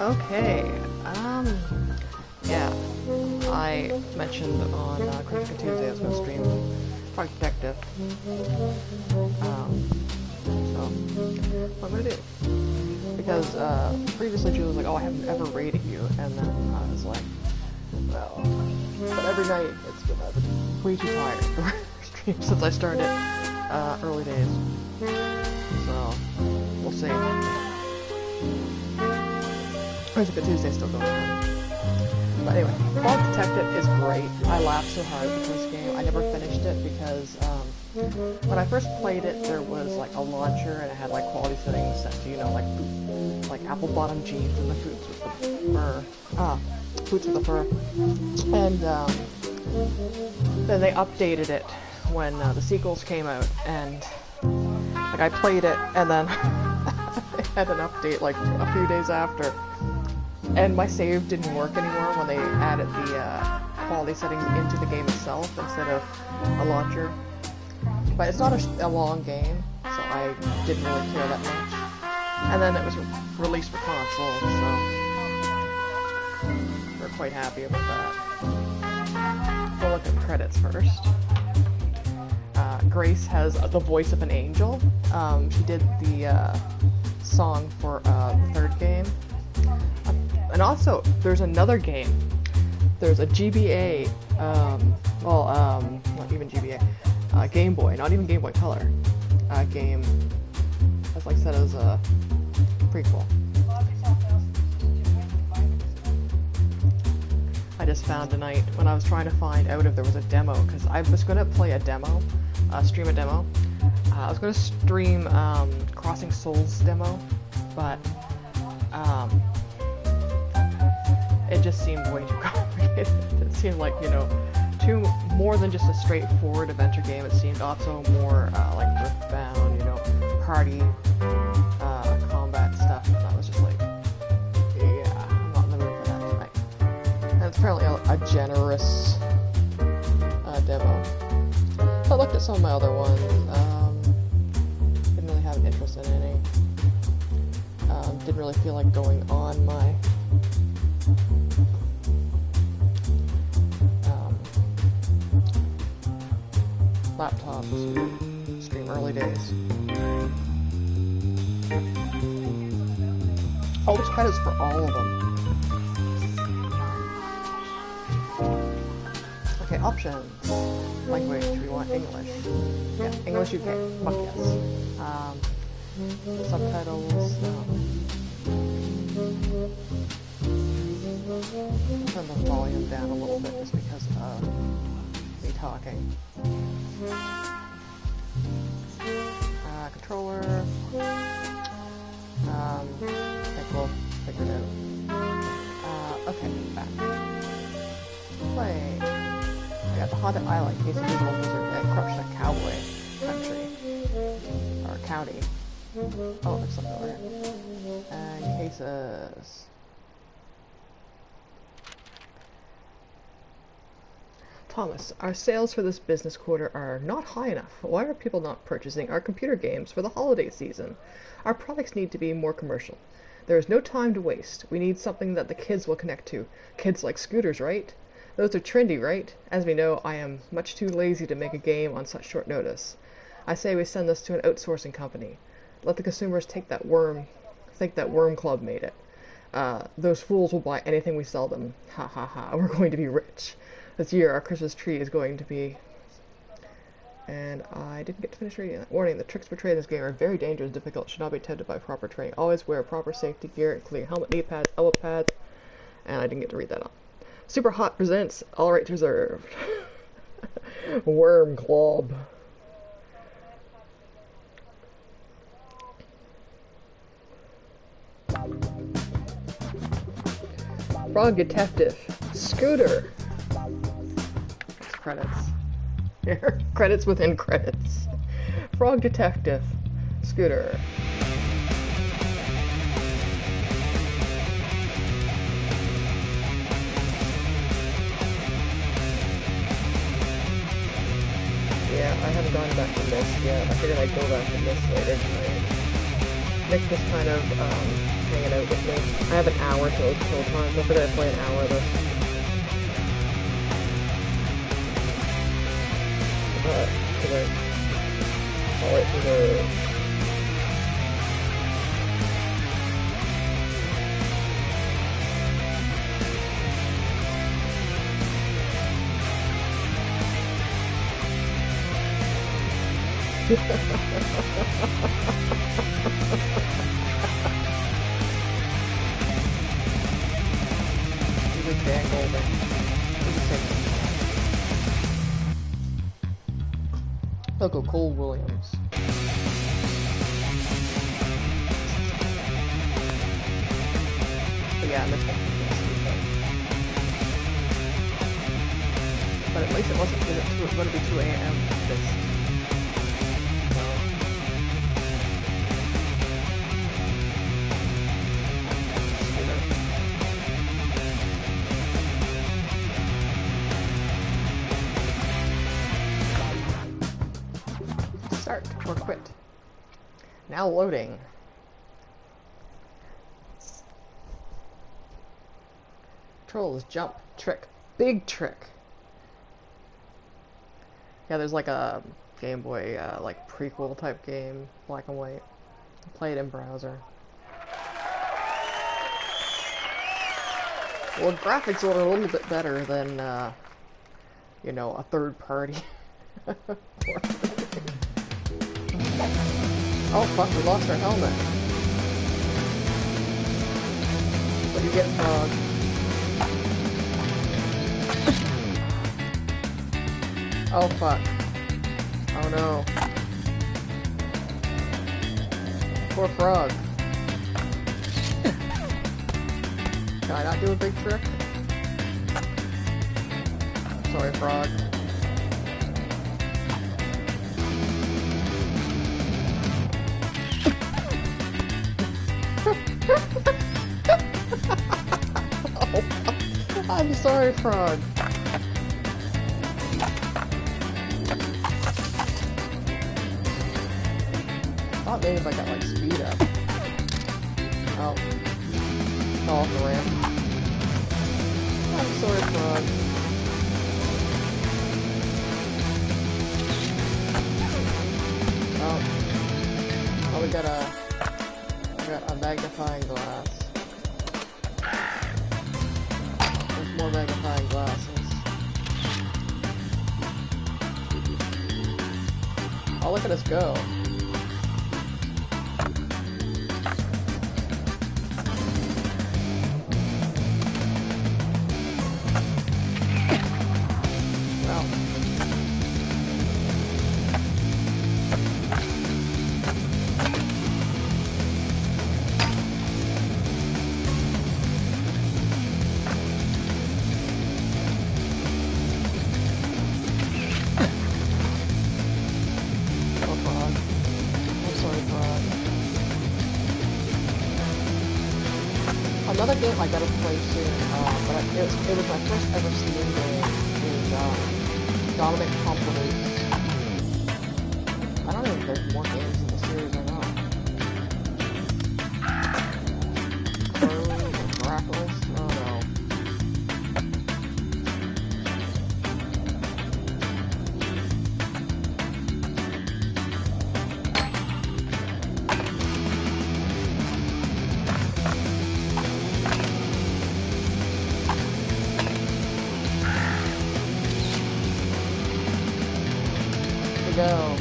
Okay. Yeah. I mentioned on Critic Tuesday I was going to stream Frog Detective. So, what I'm going to do. Because previously Julie was like, oh, I haven't ever rated you. And then I was like, well, but every night I've been way too tired to stream since I started early days. So, we'll see. Critic Tuesday still going on. But anyway, Frog Detective is great. I laughed so hard at the first game. I never finished it because when I first played it, there was like a launcher and it had like quality settings set to, you know, like apple bottom jeans and the boots with the fur. Boots with the fur. And then they updated it when the sequels came out, and like I played it and then they had an update like a few days after. And my save didn't work anymore when they added the quality settings into the game itself instead of a launcher. But it's not a long game, so I didn't really care that much. And then it was released for console, so we're quite happy about that. We'll look at credits first. Grace has the voice of an angel. She did the song for the third game. And also, there's another game. There's a GBA, not even GBA, Game Boy, not even Game Boy Color, game, as like said, as a prequel. I just found tonight when I was trying to find out if there was a demo, because I was going to play a demo, stream a demo. I was going to stream Crossing Souls demo, but it just seemed way too complicated. It seemed like, you know, more than just a straightforward adventure game. It seemed also more like Earthbound, you know, party combat stuff. And I was just like, yeah, I'm not in the mood for that tonight. And it's apparently a generous demo. So I looked at some of my other ones. Didn't really have an interest in any. Didn't really feel like going on my laptop to stream early days. Oh, there's credits for all of them. Okay, options. Language, we want English. Yeah, English UK. Fuck yes. Subtitles. Turn the volume down a little bit just because of me talking. Controller. I think we'll figure it out. Okay, back. Play. I got the Haunted Island, Case of Evil Wizard, and Corruption of Cowboy Country. Or County. Oh, there's something over here. And cases. Thomas, our sales for this business quarter are not high enough. Why are people not purchasing our computer games for the holiday season? Our products need to be more commercial. There is no time to waste. We need something that the kids will connect to. Kids like scooters, right? Those are trendy, right? As we know, I am much too lazy to make a game on such short notice. I say we send this to an outsourcing company. Let the consumers think that Worm Club made it. Those fools will buy anything we sell them. Ha ha ha, we're going to be rich. This year, our Christmas tree is going to be... And I didn't get to finish reading that. Warning, the tricks portrayed in this game are very dangerous and difficult. Should not be attempted by proper training. Always wear proper safety gear, including helmet, knee pads, elbow pads. And I didn't get to read that on. Super Hot presents All Rights Reserved. Worm Club. Frog Detective. Scooter. Credits. Here. Credits within credits. Frog Detective. Scooter. Yeah, I haven't gone back to Mist yet. I figured I'd go back to Mist later tonight. Nick was kind of hanging out with me. I have an hour till time. Don't forget I play an hour of this. I'll wait for the... He's a Dan Golden. He's a singer. I'll go Cole Williams. But yeah, this one. But at least it wasn't going to be 2 a.m. this. Start or quit. Now loading. Trolls jump trick. Big trick. Yeah, there's like a Game Boy like prequel type game, black and white. Play it in browser. Well, graphics are a little bit better than you know, a third party. Oh fuck, we lost our helmet. What do you get, Frog? Oh fuck. Oh no. Poor Frog. Can I not do a big trick? Sorry, Frog. Oh, I'm sorry, Frog. I thought maybe if I got like speed up. Oh. Fell off the ramp. I'm sorry, Frog. Oh. Oh, we got a magnifying glass. There's more magnifying glasses. Oh, look at us go. Another game I gotta play soon, but it was my first ever Steam game, is Dominic Complex. I don't know if there's more games in the series or not. Crows or Miraculous? I don't know. Go.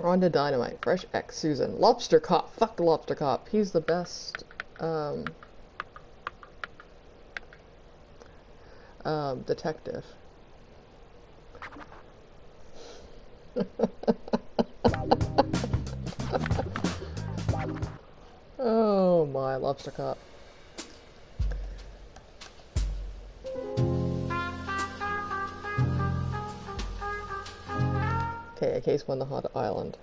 On to Dynamite. Fresh X Susan. Lobster Cop. Fuck the Lobster Cop. He's the best detective. Oh my, lobster cop. Okay, a case won the haunted island.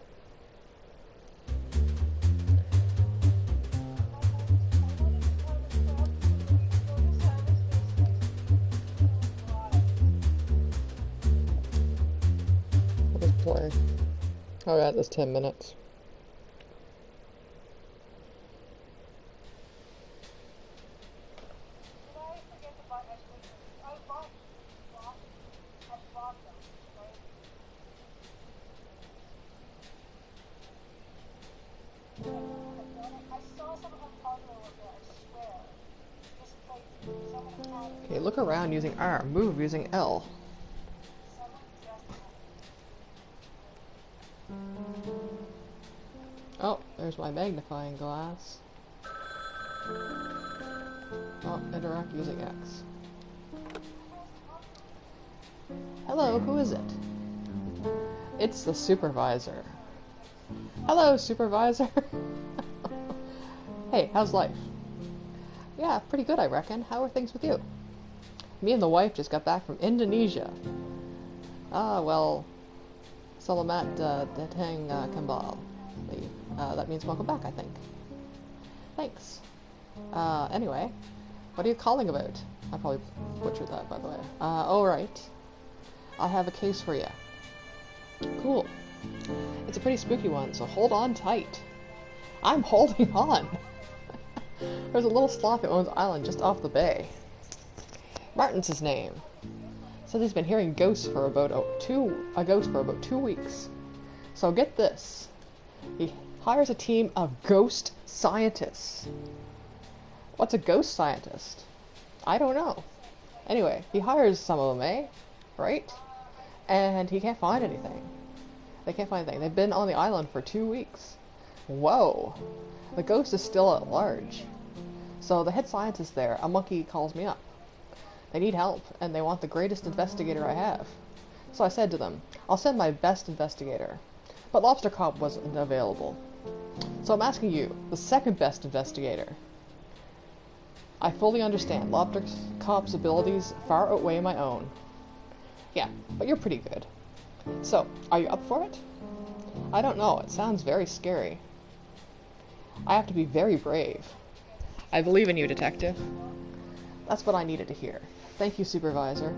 I'll just play. Oh yeah, that's 10 minutes. Okay, look around using R, move using L. Oh, there's my magnifying glass. Oh, interact using X. Hello, who is it? It's the supervisor. Hello, supervisor. Hey, how's life? Yeah, pretty good, I reckon. How are things with you? Me and the wife just got back from Indonesia. Ah, well, Salamat Datang Kembali. That means welcome back, I think. Thanks. Anyway, what are you calling about? I probably butchered that, by the way. Oh, right. I have a case for you. Cool. It's a pretty spooky one, so hold on tight. I'm holding on. There's a little sloth who owns an island just off the bay. Martin's his name. Says he's been hearing ghosts for about 2 weeks. So get this. He hires a team of ghost scientists. What's a ghost scientist? I don't know. Anyway, he hires some of them, eh? Right? And he can't find anything. They can't find anything. They've been on the island for 2 weeks. Whoa. The ghost is still at large. So the head scientist there, a monkey, calls me up. They need help, and they want the greatest investigator I have. So I said to them, I'll send my best investigator. But Lobster Cop wasn't available. So I'm asking you, the second best investigator. I fully understand Lobster Cop's abilities far outweigh my own. Yeah, but you're pretty good. So, are you up for it? I don't know, it sounds very scary. I have to be very brave. I believe in you, detective. That's what I needed to hear. Thank you, supervisor.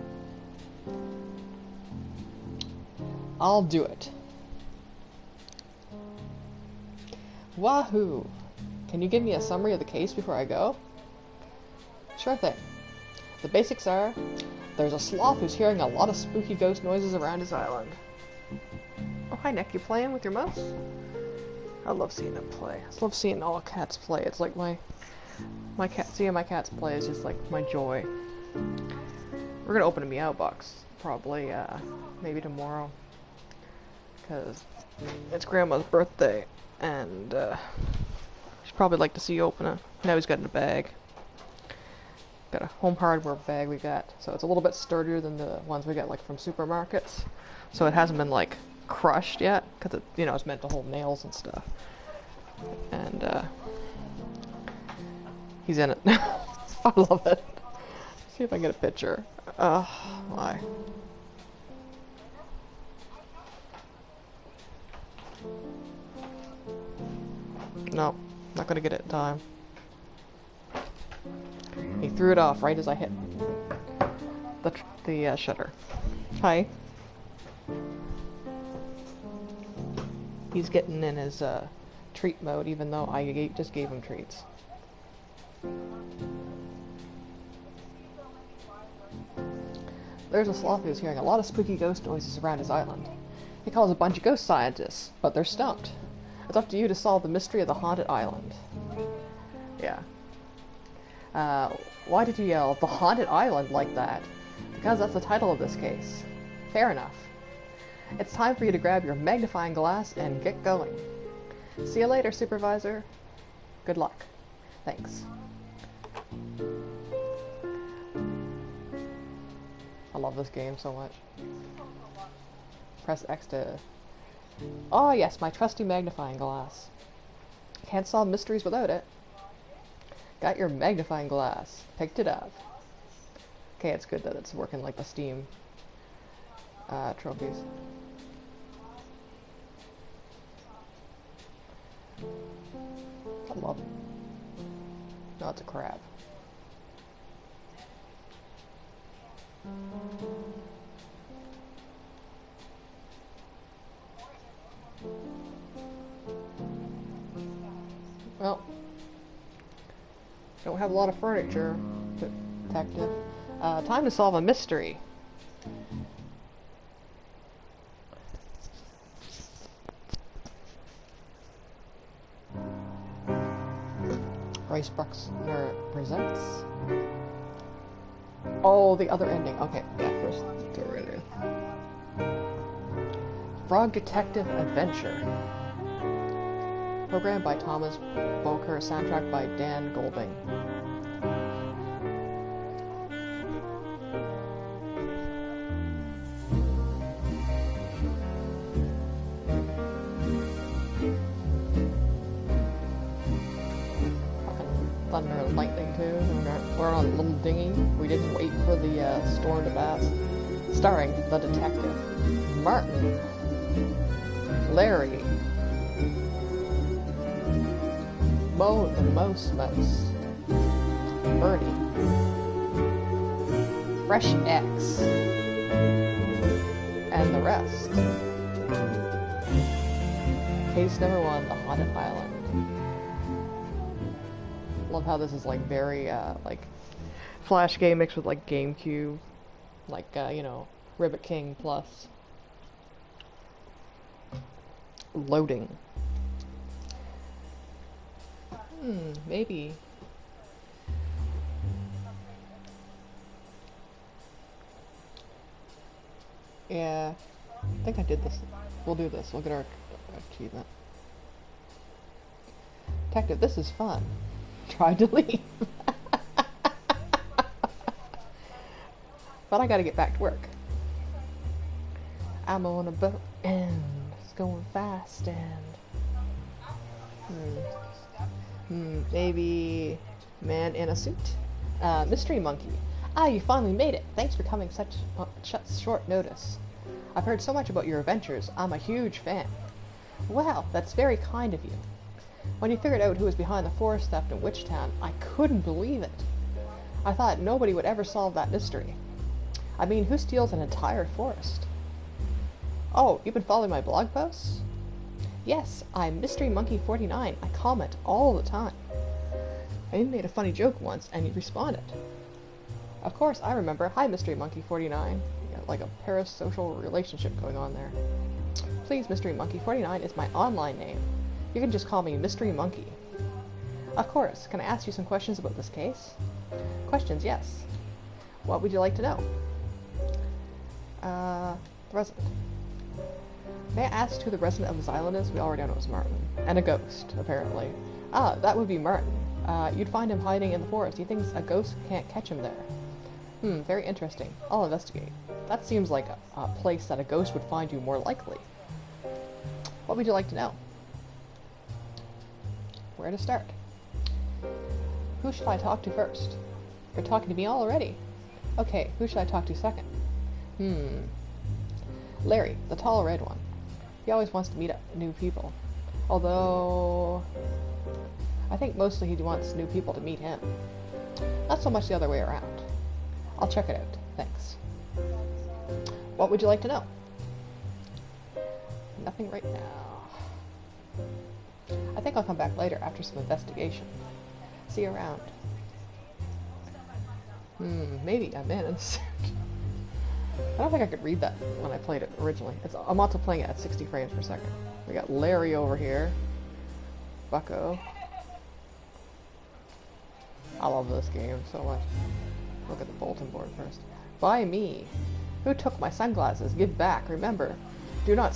I'll do it. Wahoo! Can you give me a summary of the case before I go? Sure thing. The basics are, there's a sloth who's hearing a lot of spooky ghost noises around his island. Oh, hi Nick, you playing with your mouse? I love seeing them play. I love seeing all cats play. It's like seeing my cats play is just like my joy. We're gonna open a meow box probably, maybe tomorrow, because it's Grandma's birthday, and she'd probably like to see you open it. Now he's got it in a bag. Got a home hardware bag we got, so it's a little bit sturdier than the ones we get like from supermarkets. So it hasn't been like crushed yet, because it, you know, it's meant to hold nails and stuff. And he's in it. I love it. See if I can get a picture. Oh my. No, not gonna get it in time. He threw it off right as I hit the shutter. Hi. He's getting in his treat mode, even though I just gave him treats. There's a sloth who's hearing a lot of spooky ghost noises around his island. He calls a bunch of ghost scientists, but they're stumped. It's up to you to solve the mystery of the haunted island. Yeah. Why did you yell, "The Haunted Island," like that? Because that's the title of this case. Fair enough. It's time for you to grab your magnifying glass and get going. See you later, supervisor. Good luck. Thanks. I love this game so much. Press X to Oh yes, my trusty magnifying glass. Can't solve mysteries without it. Got your magnifying glass. Picked it up. Okay, it's good that it's working like the Steam trophies. I love it. No, it's a crab. Well, don't have a lot of furniture, detective. Time to solve a mystery. Bryce Bruxner presents. Oh, the other ending. Okay, yeah, first the other ending. Frog Detective Adventure. Programmed by Thomas Boker, soundtrack by Dan Golding. Thunder and lightning too. We're on a little dinghy. We didn't wait for the storm to pass. Starring the detective, Martin, Larry, Mo the Mouse, Bernie, Fresh X, and the rest. Case number 1, the Haunted Island. Love how this is like very like Flash game mixed with like GameCube, like you know, Ribbit King Plus. Loading. Maybe. Yeah, I think I did this. We'll do this. We'll get our achievement. Detective, this is fun. Tried to leave. But I gotta get back to work. I'm on a boat and it's going fast and... maybe man in a suit? Mystery Monkey. Ah, you finally made it. Thanks for coming such short notice. I've heard so much about your adventures. I'm a huge fan. Well, that's very kind of you. When you figured out who was behind the forest theft in Witchtown, I couldn't believe it. I thought nobody would ever solve that mystery. I mean, who steals an entire forest? Oh, you've been following my blog posts? Yes, I'm Mystery Monkey 49. I comment all the time. I even made a funny joke once, and you responded. Of course, I remember. Hi, Mystery Monkey 49. You got like a parasocial relationship going on there. Please, Mystery Monkey 49 is my online name. You can just call me Mystery Monkey. Of course. Can I ask you some questions about this case? Questions, yes. What would you like to know? The resident. May I ask who the resident of this island is? We already know it was Martin. And a ghost, apparently. Ah, that would be Martin. You'd find him hiding in the forest. He thinks a ghost can't catch him there. Very interesting. I'll investigate. That seems like a place that a ghost would find you more likely. What would you like to know? Where to start? Who should I talk to first? You're talking to me already. Okay, who should I talk to second? Larry, the tall red one. He always wants to meet up new people. Although... I think mostly he wants new people to meet him. Not so much the other way around. I'll check it out. Thanks. What would you like to know? Nothing right now. I think I'll come back later after some investigation. See you around. Maybe a man in a suit. I don't think I could read that when I played it originally. I'm also playing it at 60 frames per second. We got Larry over here. Bucko. I love this game so much. Look at the bulletin board first. By me. Who took my sunglasses? Give back. Remember, do not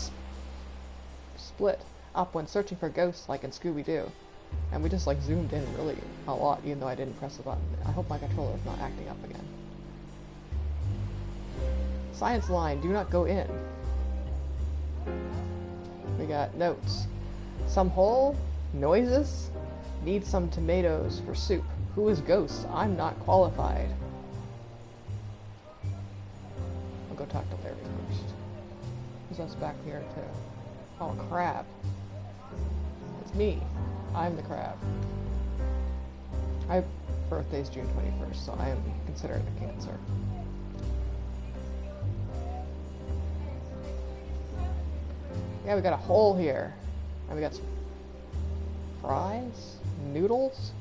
split up when searching for ghosts like in Scooby-Doo. And we just like zoomed in really a lot, even though I didn't press the button. I hope my controller is not acting up again. Science line, do not go in. We got notes. Some hole? Noises? Need some tomatoes for soup. Who is Ghost? I'm not qualified. I'll go talk to Larry first. Who's else back here too? Oh, Crab. It's me. I'm the Crab. My birthday's June 21st, so I am considered a Cancer. Yeah, we got a hole here. And we got some fries? Noodles?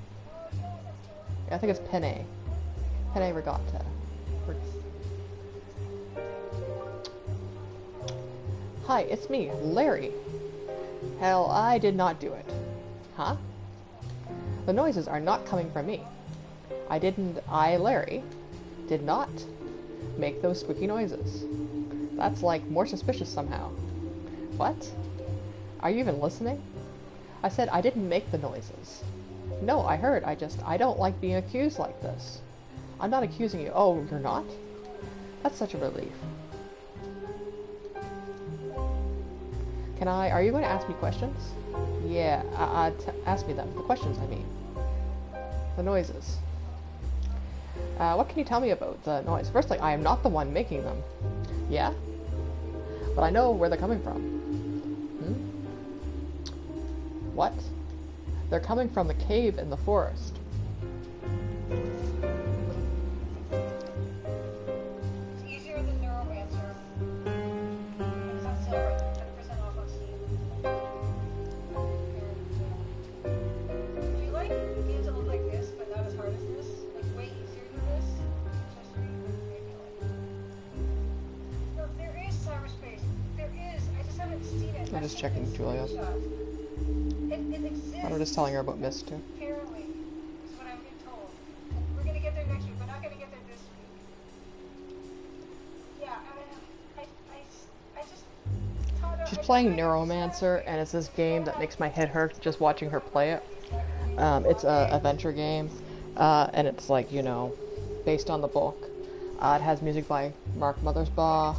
Yeah, I think it's penne. Penne ricotta. Hi, it's me, Larry. Hell, I did not do it. Huh? The noises are not coming from me. I, Larry, did not make those squeaky noises. That's like more suspicious somehow. What? Are you even listening? I said I didn't make the noises. No, I heard. I don't like being accused like this. I'm not accusing you. Oh, you're not? That's such a relief. Are you going to ask me questions? Yeah, ask me them. The questions, I mean. The noises. What can you tell me about the noise? Firstly, I am not the one making them. Yeah? But I know where they're coming from. What? They're coming from the cave in the forest. It's easier than Neuromancer. It's on silver, 10% off on Steam. Do you like games that look like this, but not as hard as this? Like way easier than this? Just so you can maybe like. No, there is cyberspace. There is. I just haven't seen it. I'm just checking Julia. It exists. I'm just telling her about Mist too. Apparently, is what I've been told. We're gonna get there next week. We're not gonna get there this week. Yeah, I just thought She's playing Neuromancer, and it's this game that makes my head hurt just watching her play it. It's a adventure game, and it's like, you know, based on the book. It has music by Mark Mothersbaugh.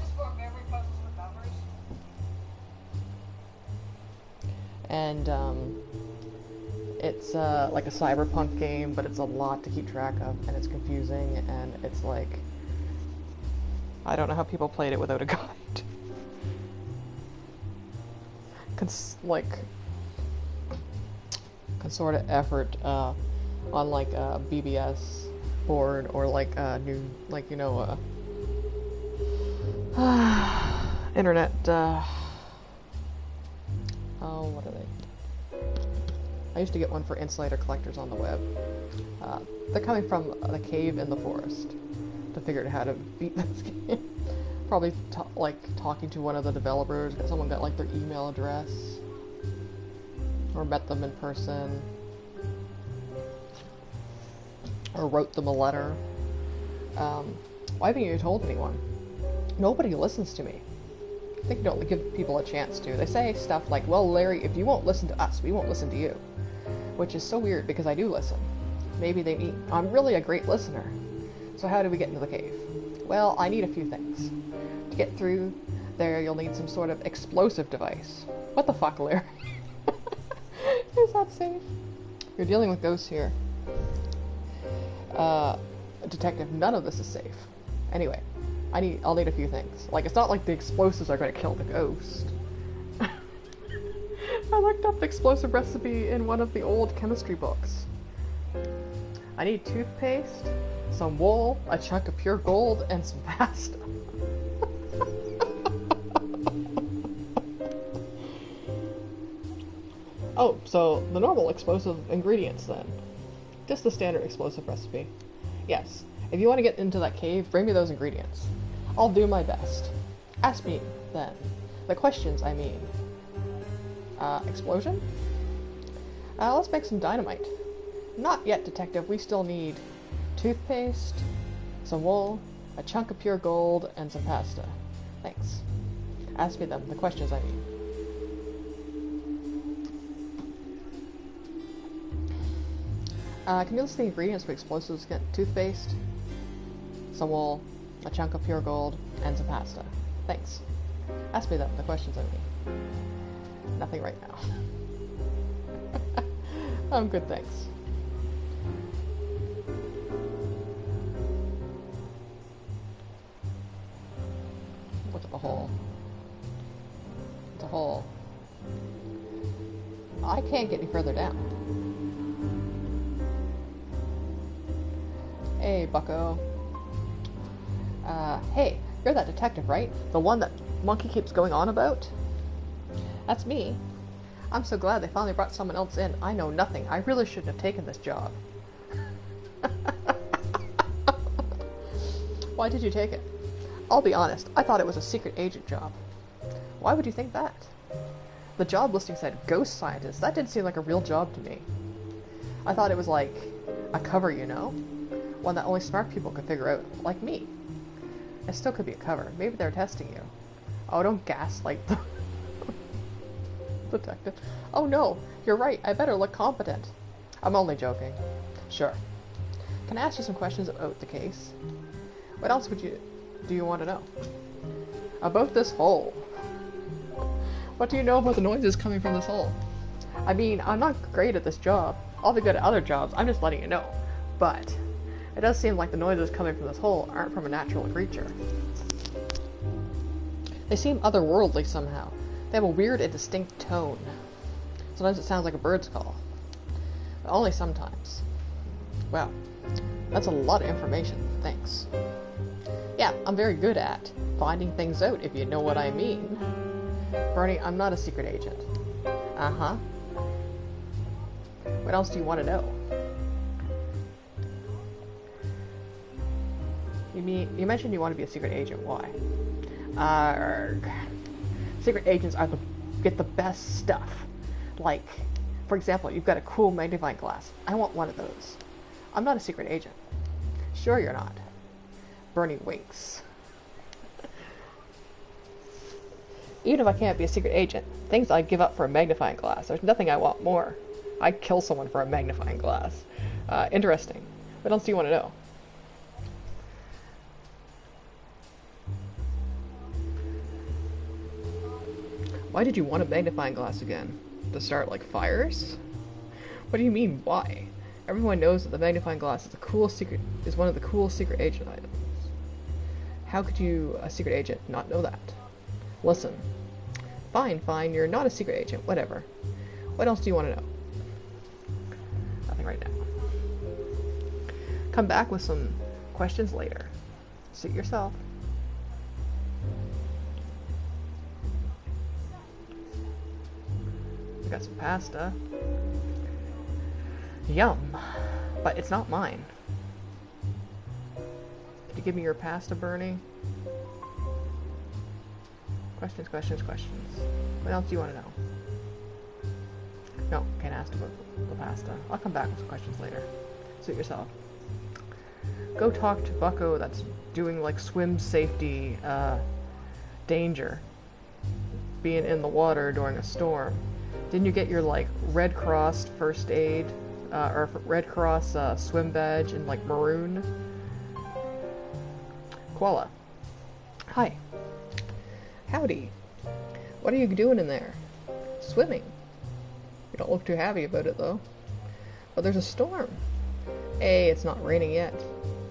And it's like a cyberpunk game, but it's a lot to keep track of, and it's confusing, and it's like, I don't know how people played it without a guide. Concerted effort on like a BBS board or like a new, like, you know, internet. Oh, what are they? I used to get one for Insulator collectors on the web. They're coming from the cave in the forest to figure out how to beat this game. Probably like talking to one of the developers, someone got like their email address, or met them in person, or wrote them a letter. Why haven't you told anyone? Nobody listens to me. I think you don't give people a chance to. They say stuff like, well, Larry, if you won't listen to us, we won't listen to you. Which is so weird because I do listen. Maybe they mean I'm really a great listener. So how do we get into the cave? Well, I need a few things. To get through there, you'll need some sort of explosive device. What the fuck, Larry? Is that safe? You're dealing with ghosts here. Detective, none of this is safe. Anyway, I'll need a few things. Like, it's not like the explosives are going to kill the ghost. I looked up the explosive recipe in one of the old chemistry books. I need toothpaste, some wool, a chunk of pure gold, and some pasta. Oh, so the normal explosive ingredients then. Just the standard explosive recipe. Yes, if you want to get into that cave, bring me those ingredients. I'll do my best. Ask me, then. The questions, I mean. Explosion? Let's make some dynamite. Not yet, Detective. We still need toothpaste, some wool, a chunk of pure gold, and some pasta. Thanks. Ask me them. The questions, I mean. Can you list the ingredients for explosives? Get toothpaste, some wool, a chunk of pure gold, and some pasta. Thanks. Ask me them. The questions, I mean. Nothing right now. I'm good, thanks. Look at the hole. It's a hole. I can't get any further down. Hey, bucko. Hey, you're that detective, right? The one that Monkey keeps going on about? That's me. I'm so glad they finally brought someone else in. I know nothing. I really shouldn't have taken this job. Why did you take it? I'll be honest, I thought it was a secret agent job. Why would you think that? The job listing said ghost scientist. That didn't seem like a real job to me. I thought it was like a cover, you know? One that only smart people could figure out, like me. It still could be a cover. Maybe they're testing you. Oh, don't gaslight the detective. Oh no, you're right. I better look competent. I'm only joking. Sure. Can I ask you some questions about the case? What else do you want to know? About this hole. What do you know about the noises coming from this hole? I mean, I'm not great at this job. I'll be good at other jobs. I'm just letting you know. But it does seem like the noises coming from this hole aren't from a natural creature. They seem otherworldly somehow. They have a weird and distinct tone. Sometimes it sounds like a bird's call. But only sometimes. Wow. That's a lot of information. Thanks. Yeah, I'm very good at finding things out, if you know what I mean. Bernie, I'm not a secret agent. Uh-huh. What else do you want to know? You mentioned you want to be a secret agent. Why? Secret agents get the best stuff. Like, for example, you've got a cool magnifying glass. I want one of those. I'm not a secret agent. Sure you're not. Bernie winks. Even if I can't be a secret agent, things I'd give up for a magnifying glass. There's nothing I want more. I'd kill someone for a magnifying glass. Interesting. What else do you want to know? Why did you want a magnifying glass again? To start, like, fires? What do you mean, why? Everyone knows that the magnifying glass is one of the cool secret agent items. How could you, a secret agent, not know that? Listen. Fine, you're not a secret agent, whatever. What else do you want to know? Nothing right now. Come back with some questions later. Suit yourself. We got some pasta. Yum. But it's not mine. Could you give me your pasta, Bernie? Questions. What else do you want to know? No, can't ask about the pasta. I'll come back with some questions later. Suit yourself. Go talk to Bucko that's doing, like, swim safety, danger. Being in the water during a storm. Didn't you get your, like, Red Cross first aid, or Red Cross, swim badge in, like, maroon? Koala. Hi. Howdy. What are you doing in there? Swimming. You don't look too happy about it, though. But there's a storm. Hey, it's not raining yet.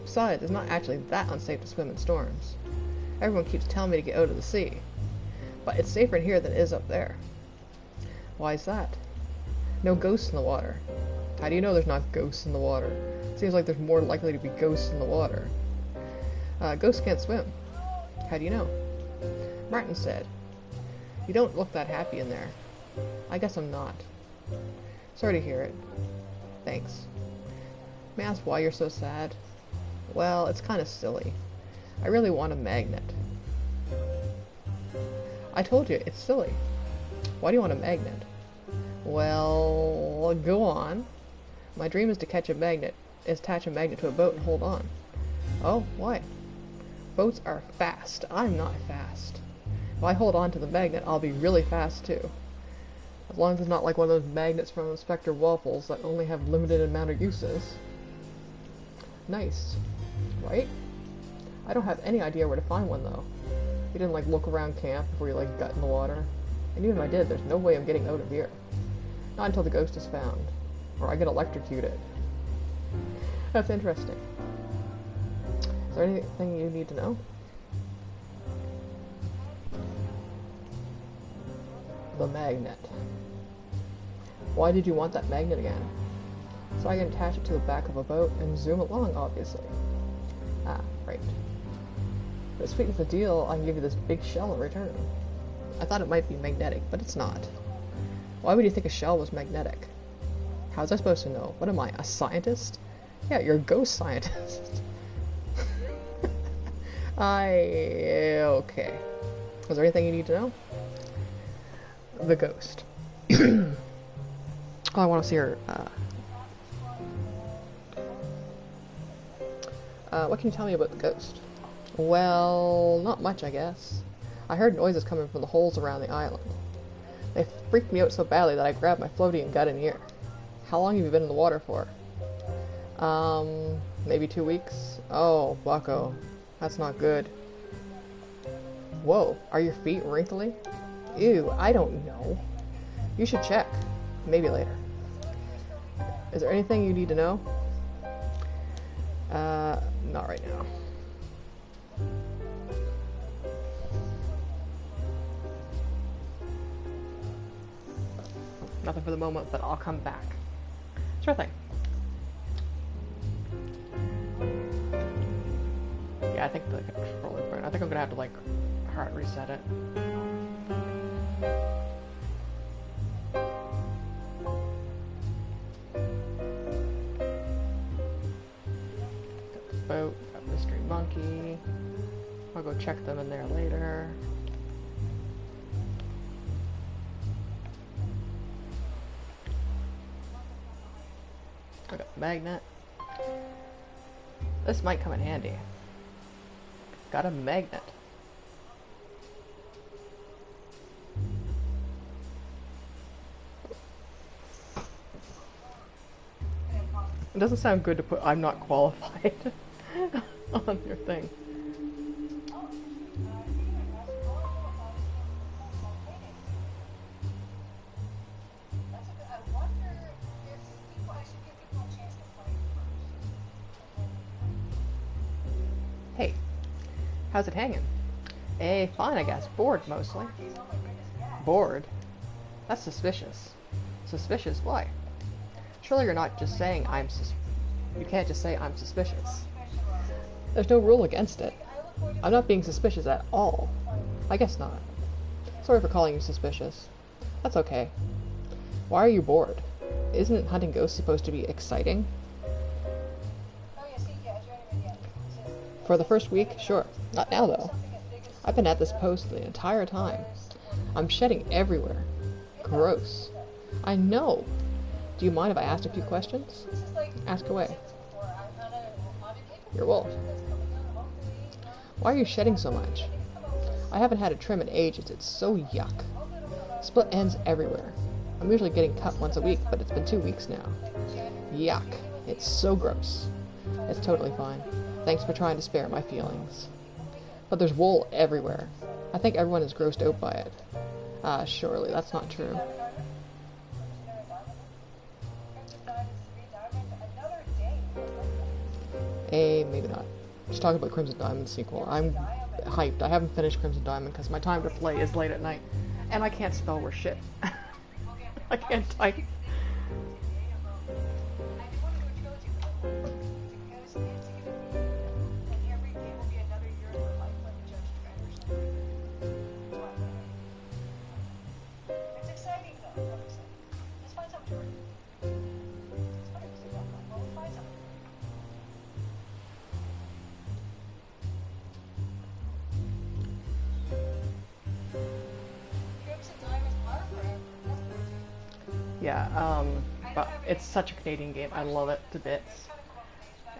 Besides, it's not actually that unsafe to swim in storms. Everyone keeps telling me to get out of the sea. But it's safer in here than it is up there. Why is that? No ghosts in the water. How do you know there's not ghosts in the water? Seems like there's more likely to be ghosts in the water. Ghosts can't swim. How do you know? Martin said. You don't look that happy in there. I guess I'm not. Sorry to hear it. Thanks. May I ask why you're so sad? Well, it's kind of silly. I really want a magnet. I told you, it's silly. Why do you want a magnet? Well, go on. My dream is to attach a magnet to a boat and hold on. Oh, why? Boats are fast. I'm not fast. If I hold on to the magnet, I'll be really fast too. As long as it's not like one of those magnets from Inspector Waffles that only have limited amount of uses. Nice. Right? I don't have any idea where to find one though. You didn't like look around camp before you like got in the water. And even if I did, there's no way I'm getting out of here. Not until the ghost is found. Or I get electrocuted. That's interesting. Is there anything you need to know? The magnet. Why did you want that magnet again? So I can attach it to the back of a boat and zoom along, obviously. Ah, right. To sweeten the deal, I can give you this big shell in return. I thought it might be magnetic, but it's not. Why would you think a shell was magnetic? How was I supposed to know? What am I, a scientist? Yeah, you're a ghost scientist. Okay. Was there anything you need to know? The ghost. Oh, I want to see her, what can you tell me about the ghost? Well, not much, I guess. I heard noises coming from the holes around the island. They freaked me out so badly that I grabbed my floaty and got in here. How long have you been in the water for? Maybe 2 weeks? Oh, bucko. That's not good. Whoa, are your feet wrinkly? Ew, I don't know. You should check. Maybe later. Is there anything you need to know? Not right now. Nothing for the moment, but I'll come back. Sure thing. Yeah, I think the controller's broken. I think I'm gonna have to, like, hard reset it. Got the boat, got Mystery Monkey. I'll go check them in there later. I got the magnet. This might come in handy. Got a magnet. It doesn't sound good to put "I'm not qualified" on your thing. Hey, how's it hanging? Fine, I guess. Bored, mostly. Bored? That's suspicious. Suspicious? Why? Surely you're not just saying you can't just say I'm suspicious. There's no rule against it. I'm not being suspicious at all. I guess not. Sorry for calling you suspicious. That's okay. Why are you bored? Isn't hunting ghosts supposed to be exciting? For the first week, sure. Not now, though. I've been at this post the entire time. I'm shedding everywhere. Gross. I know. Do you mind if I ask a few questions? Ask away. Your wolf. Why are you shedding so much? I haven't had a trim in ages. It's so yuck. Split ends everywhere. I'm usually getting cut once a week, but it's been 2 weeks now. Yuck. It's so gross. It's totally fine. Thanks for trying to spare my feelings. But there's wool everywhere. I think everyone is grossed out by it. Surely that's not true. Maybe not. Just talk about Crimson Diamond sequel. I'm hyped. I haven't finished Crimson Diamond because my time to play is late at night. And I can't spell worth shit. I can't type. Yeah, but it's such a Canadian game. I love it to bits.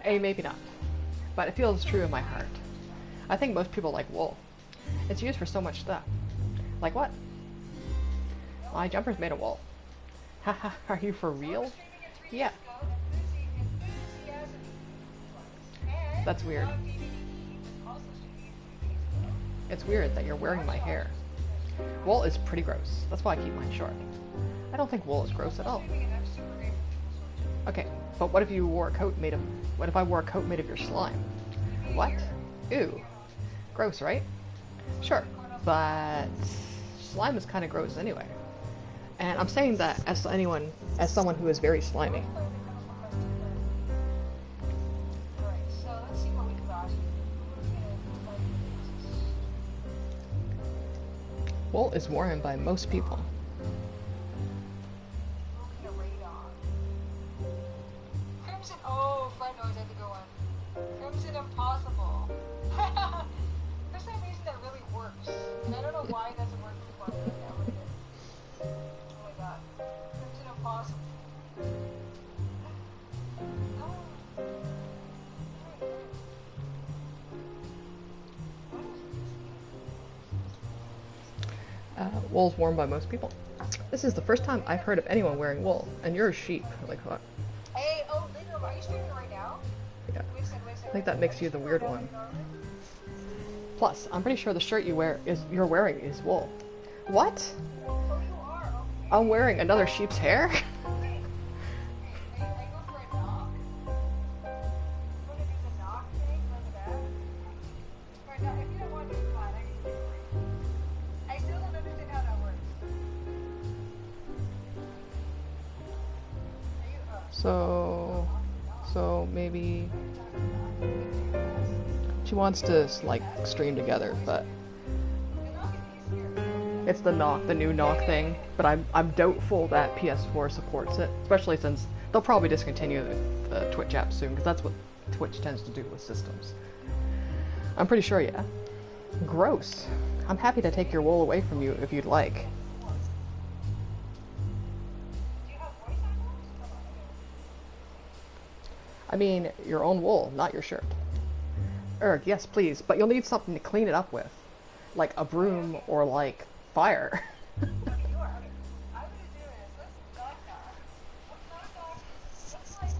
Maybe not. But it feels true in my heart. I think most people like wool. It's used for so much stuff. Like what? My jumper's made of wool. Haha, are you for real? Yeah. That's weird. It's weird that you're wearing my hair. Wool is pretty gross. That's why I keep mine short. I don't think wool is gross at all. Okay, but what if you wore a coat made of... What if I wore a coat made of your slime? What? Ew. Gross, right? Sure, but slime is kind of gross anyway. And I'm saying that as someone who is very slimy. Wool is worn by most people. Crimson, oh, Fred knows I have to go on. Crimson Impossible. For some reason that really works. And I don't know why it doesn't work before, but now it is. Oh my god. Crimson Impossible. Wool's worn by most people. This is the first time I've heard of anyone wearing wool, and you're a sheep. Like what? Hey, oh, Lindrum, are you streaming right now? Yeah. Wait a second, wait a second. I think that makes you the weird one. Plus, I'm pretty sure the shirt you're wearing is wool. What? Oh, you are? Okay. I'm wearing another sheep's hair? Wait. Hey, I go for a knock. You wanna do the knock thing from the back? Right now, if you don't want to do it, fine, I can do it for you. I still don't understand how that works. Are you, So maybe she wants to like stream together, but the knock is easier. it's the new knock thing. But I'm doubtful that PS4 supports it, especially since they'll probably discontinue the Twitch app soon, because that's what Twitch tends to do with systems. I'm pretty sure, yeah. Gross. I'm happy to take your wool away from you if you'd like. Do you have voice actors? I mean, your own wool, not your shirt. Erg, yes, please, but you'll need something to clean it up with. Like a broom or, like, fire. Okay, you are. Okay. I'm gonna do is, let's knock knock. Let's knock knock. Let's like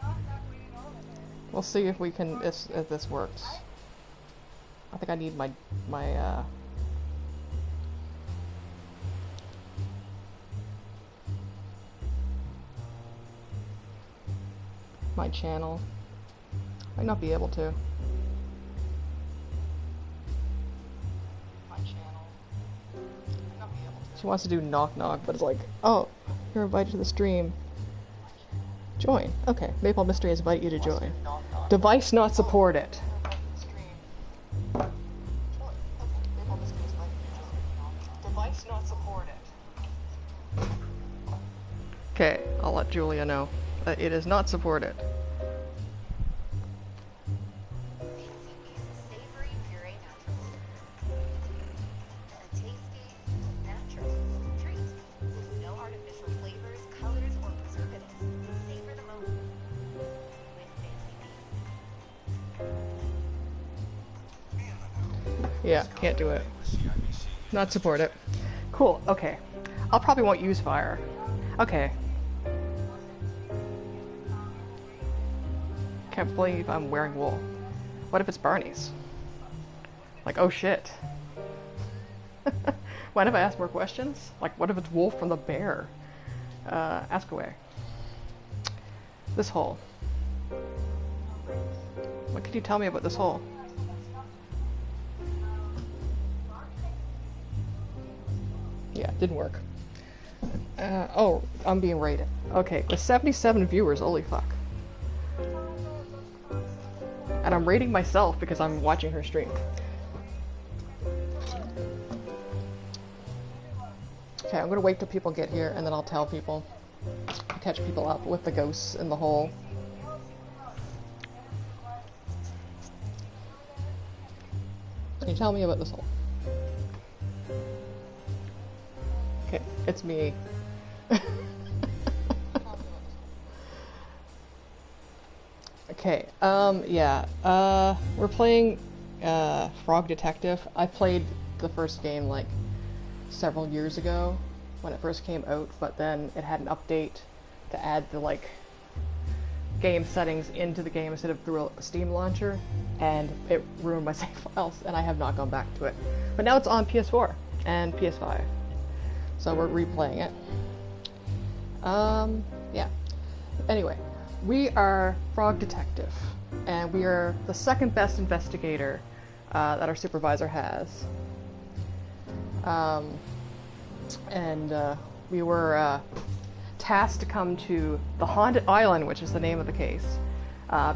knock knock waiting over there. We'll see if we can, if this works. I think I need my channel. Might not be able to. She wants to do knock knock, but it's like, oh, you're invited to the stream. Join. Okay, Maple Mystery has invited you to join. Device not supported. Device not supported. Okay, I'll let Julia know. It is not supported. Savory puree naturals. A tasty, natural treat with no artificial flavors, colors, or preservatives. Savor the moment with Fancy Beans. Yeah, can't do it. Not support it. Cool, okay. I'll probably won't use fire. Okay. Can't believe I'm wearing wool. What if it's Barney's? Like, oh shit. Mind if I ask more questions? Like, what if it's wool from the bear? Ask away. This hole. What could you tell me about this hole? Yeah, it didn't work. Oh, I'm being rated. Okay, with 77 viewers, holy fuck. And I'm rating myself because I'm watching her stream. Okay, I'm gonna wait till people get here and then I'll tell people. Catch people up with the ghosts in the hole. Can you tell me about this hole? Okay, it's me. Okay, yeah, we're playing, Frog Detective. I played the first game, like, several years ago, when it first came out, but then it had an update to add the, like, game settings into the game instead of through a Steam launcher, and it ruined my save files, and I have not gone back to it. But now it's on PS4, and PS5. So we're replaying it. Yeah. Anyway, we are Frog Detective, and we are the second best investigator that our supervisor has. We were tasked to come to the Haunted Island, which is the name of the case,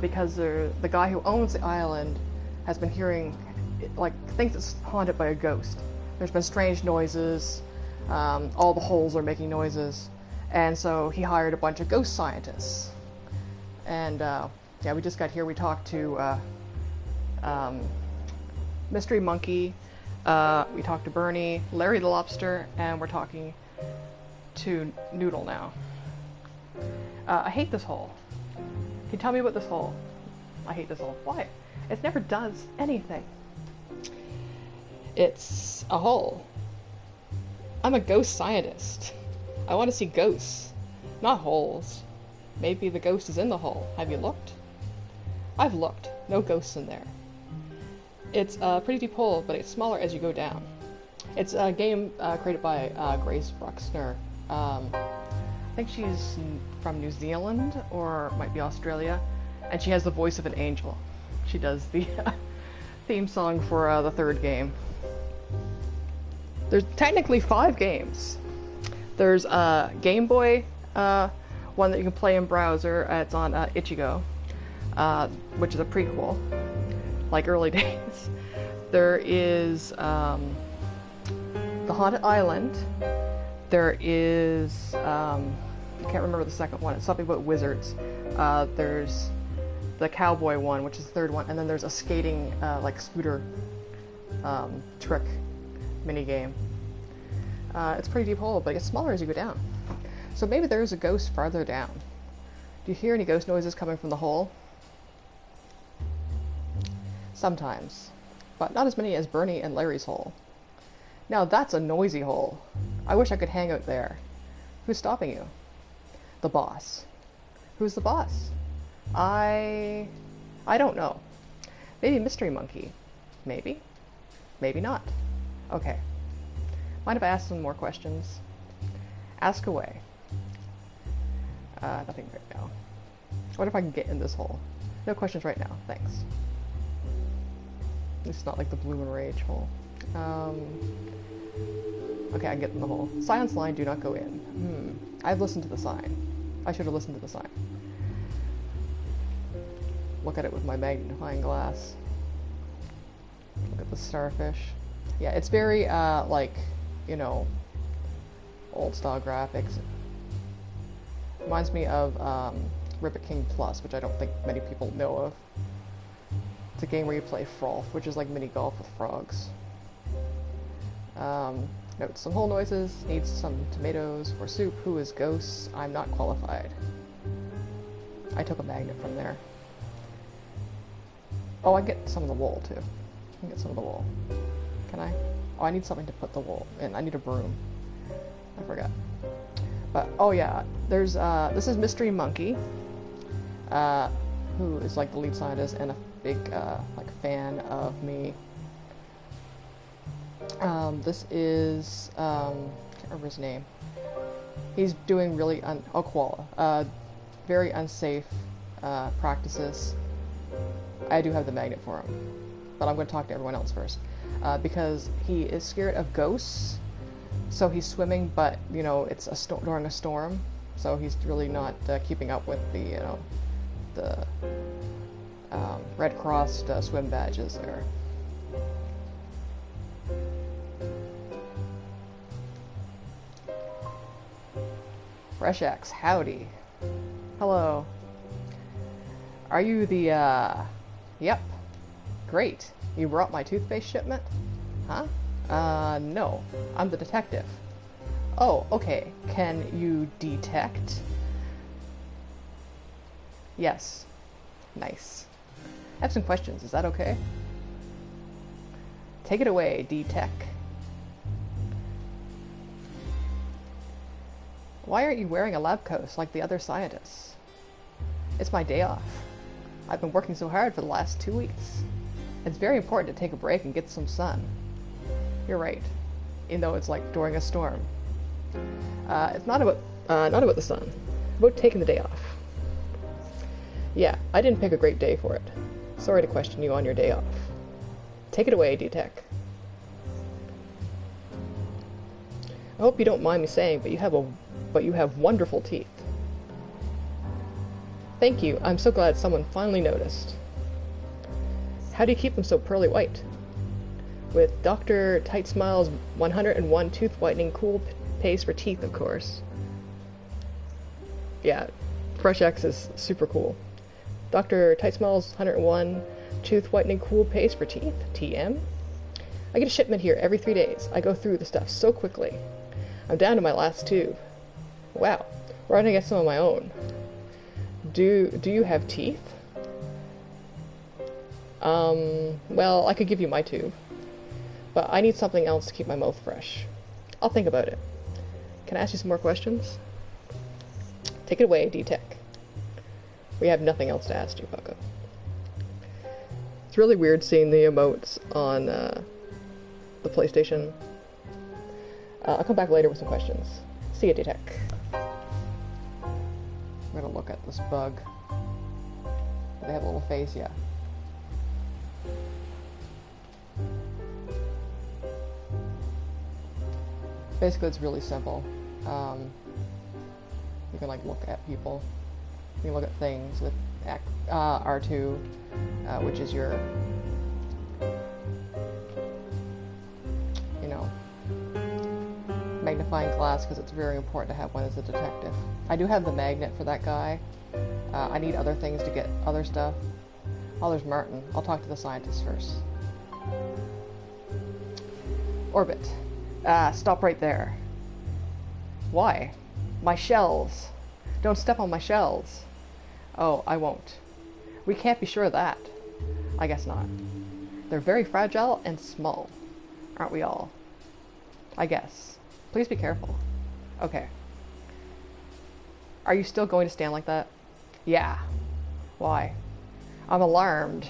because the guy who owns the island has been hearing, thinks it's haunted by a ghost. There's been strange noises, all the holes are making noises, and so he hired a bunch of ghost scientists. And yeah, we just got here. We talked to Mystery Monkey, we talked to Bernie, Larry the Lobster, and we're talking to Noodle now. I hate this hole. Can you tell me about this hole? I hate this hole. Why? It never does anything. It's a hole. I'm a ghost scientist. I want to see ghosts, not holes. Maybe the ghost is in the hole. Have you looked? I've looked. No ghosts in there. It's a pretty deep hole, but it's smaller as you go down. It's a game created by Grace Bruxner. I think she's from New Zealand, or might be Australia, and she has the voice of an angel. She does the theme song for the third game. There's technically 5 games. There's a Game Boy one that you can play in browser. It's on Ichigo, which is a prequel, like early days. There is the Haunted Island. There is I can't remember the second one. It's something about wizards. There's the cowboy one, which is the third one, and then there's a skating like scooter trick mini game. It's a pretty deep hole, but it gets smaller as you go down. So maybe there's a ghost farther down. Do you hear any ghost noises coming from the hole? Sometimes, but not as many as Bernie and Larry's hole. Now that's a noisy hole. I wish I could hang out there. Who's stopping you? The boss. Who's the boss? I don't know. Maybe Mystery Monkey. Maybe. Maybe not. Okay. Mind if I ask some more questions? Ask away. Nothing right now. What if I can get in this hole? No questions right now, thanks. It's not like the Bloom and Rage hole. Okay, I can get in the hole. Silence line, do not go in. I've listened to the sign. I should have listened to the sign. Look at it with my magnifying glass. Look at the starfish. Yeah, it's very, like, you know, old style graphics. Reminds me of Ribbit King Plus, which I don't think many people know of. It's a game where you play Frolf, which is like mini golf with frogs. Note some hole noises, needs some tomatoes for soup. Who is ghosts? I'm not qualified. I took a magnet from there. Oh, I get some of the wool too. I can get some of the wool. Can I? Oh, I need something to put the wool in. I need a broom. I forgot. But, oh yeah, there's, this is Mystery Monkey, who is like the lead scientist and a big, like, fan of me. This is, can't remember his name. He's doing really, Koala, very unsafe, practices. I do have the magnet for him, but I'm going to talk to everyone else first, because he is scared of ghosts. So he's swimming, but, you know, it's during a storm, so he's really not keeping up with the, you know, the Red Cross swim badges there. Fresh X, howdy. Hello. Are you the, Yep. Great. You brought my toothpaste shipment? Huh? No. I'm the detective. Oh, okay. Can you detect? Yes. Nice. I have some questions. Is that okay? Take it away, D-Tech. Why aren't you wearing a lab coat like the other scientists? It's my day off. I've been working so hard for the last 2 weeks. It's very important to take a break and get some sun. You're right. even though it's like during a storm. It's not about the sun. About taking the day off. Yeah, I didn't pick a great day for it. Sorry to question you on your day off. Take it away, D-Tech. I hope you don't mind me saying, but you have wonderful teeth. Thank you. I'm so glad someone finally noticed. How do you keep them so pearly white? With Dr. Tight Smile's 101 tooth whitening cool paste for teeth, of course. Yeah, Fresh X is super cool. Dr. Tight Smile's 101 tooth whitening cool paste for teeth, TM. I get a shipment here every 3 days. I go through the stuff so quickly. I'm down to my last tube. Wow, why don't I get some of my own? Do you have teeth? Well, I could give you my tube. But I need something else to keep my mouth fresh. I'll think about it. Can I ask you some more questions? Take it away, D-Tech. We have nothing else to ask you, Bucko. It's really weird seeing the emotes on the PlayStation. I'll come back later with some questions. See ya, D-Tech. I'm gonna look at this bug. Do they have a little face? Yeah. Basically, it's really simple. You can like look at people. You can look at things with R2, which is your, you know, magnifying glass, because it's very important to have one as a detective. I do have the magnet for that guy. I need other things to get other stuff. Oh, there's Martin. I'll talk to the scientist first. Orbit. Stop right there. Why? My shells. Don't step on my shells. Oh, I won't. We can't be sure of that. I guess not. They're very fragile and small. Aren't we all? I guess. Please be careful. Okay. Are you still going to stand like that? Yeah. Why? I'm alarmed.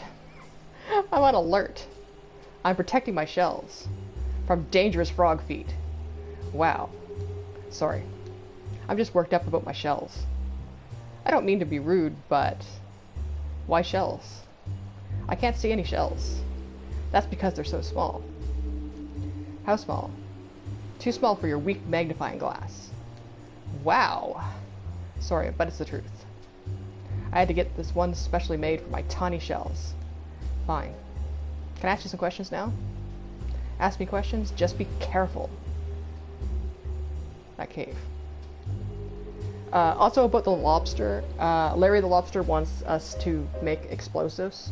I'm on alert. I'm protecting my shells from dangerous frog feet. Wow. Sorry. I'm just worked up about my shells. I don't mean to be rude, but why shells? I can't see any shells. That's because they're so small. How small? Too small for your weak magnifying glass. Wow. Sorry, but it's the truth. I had to get this one specially made for my tiny shells. Fine. Can I ask you some questions now? Ask me questions, just be careful. That cave. Also about the lobster, Larry the lobster wants us to make explosives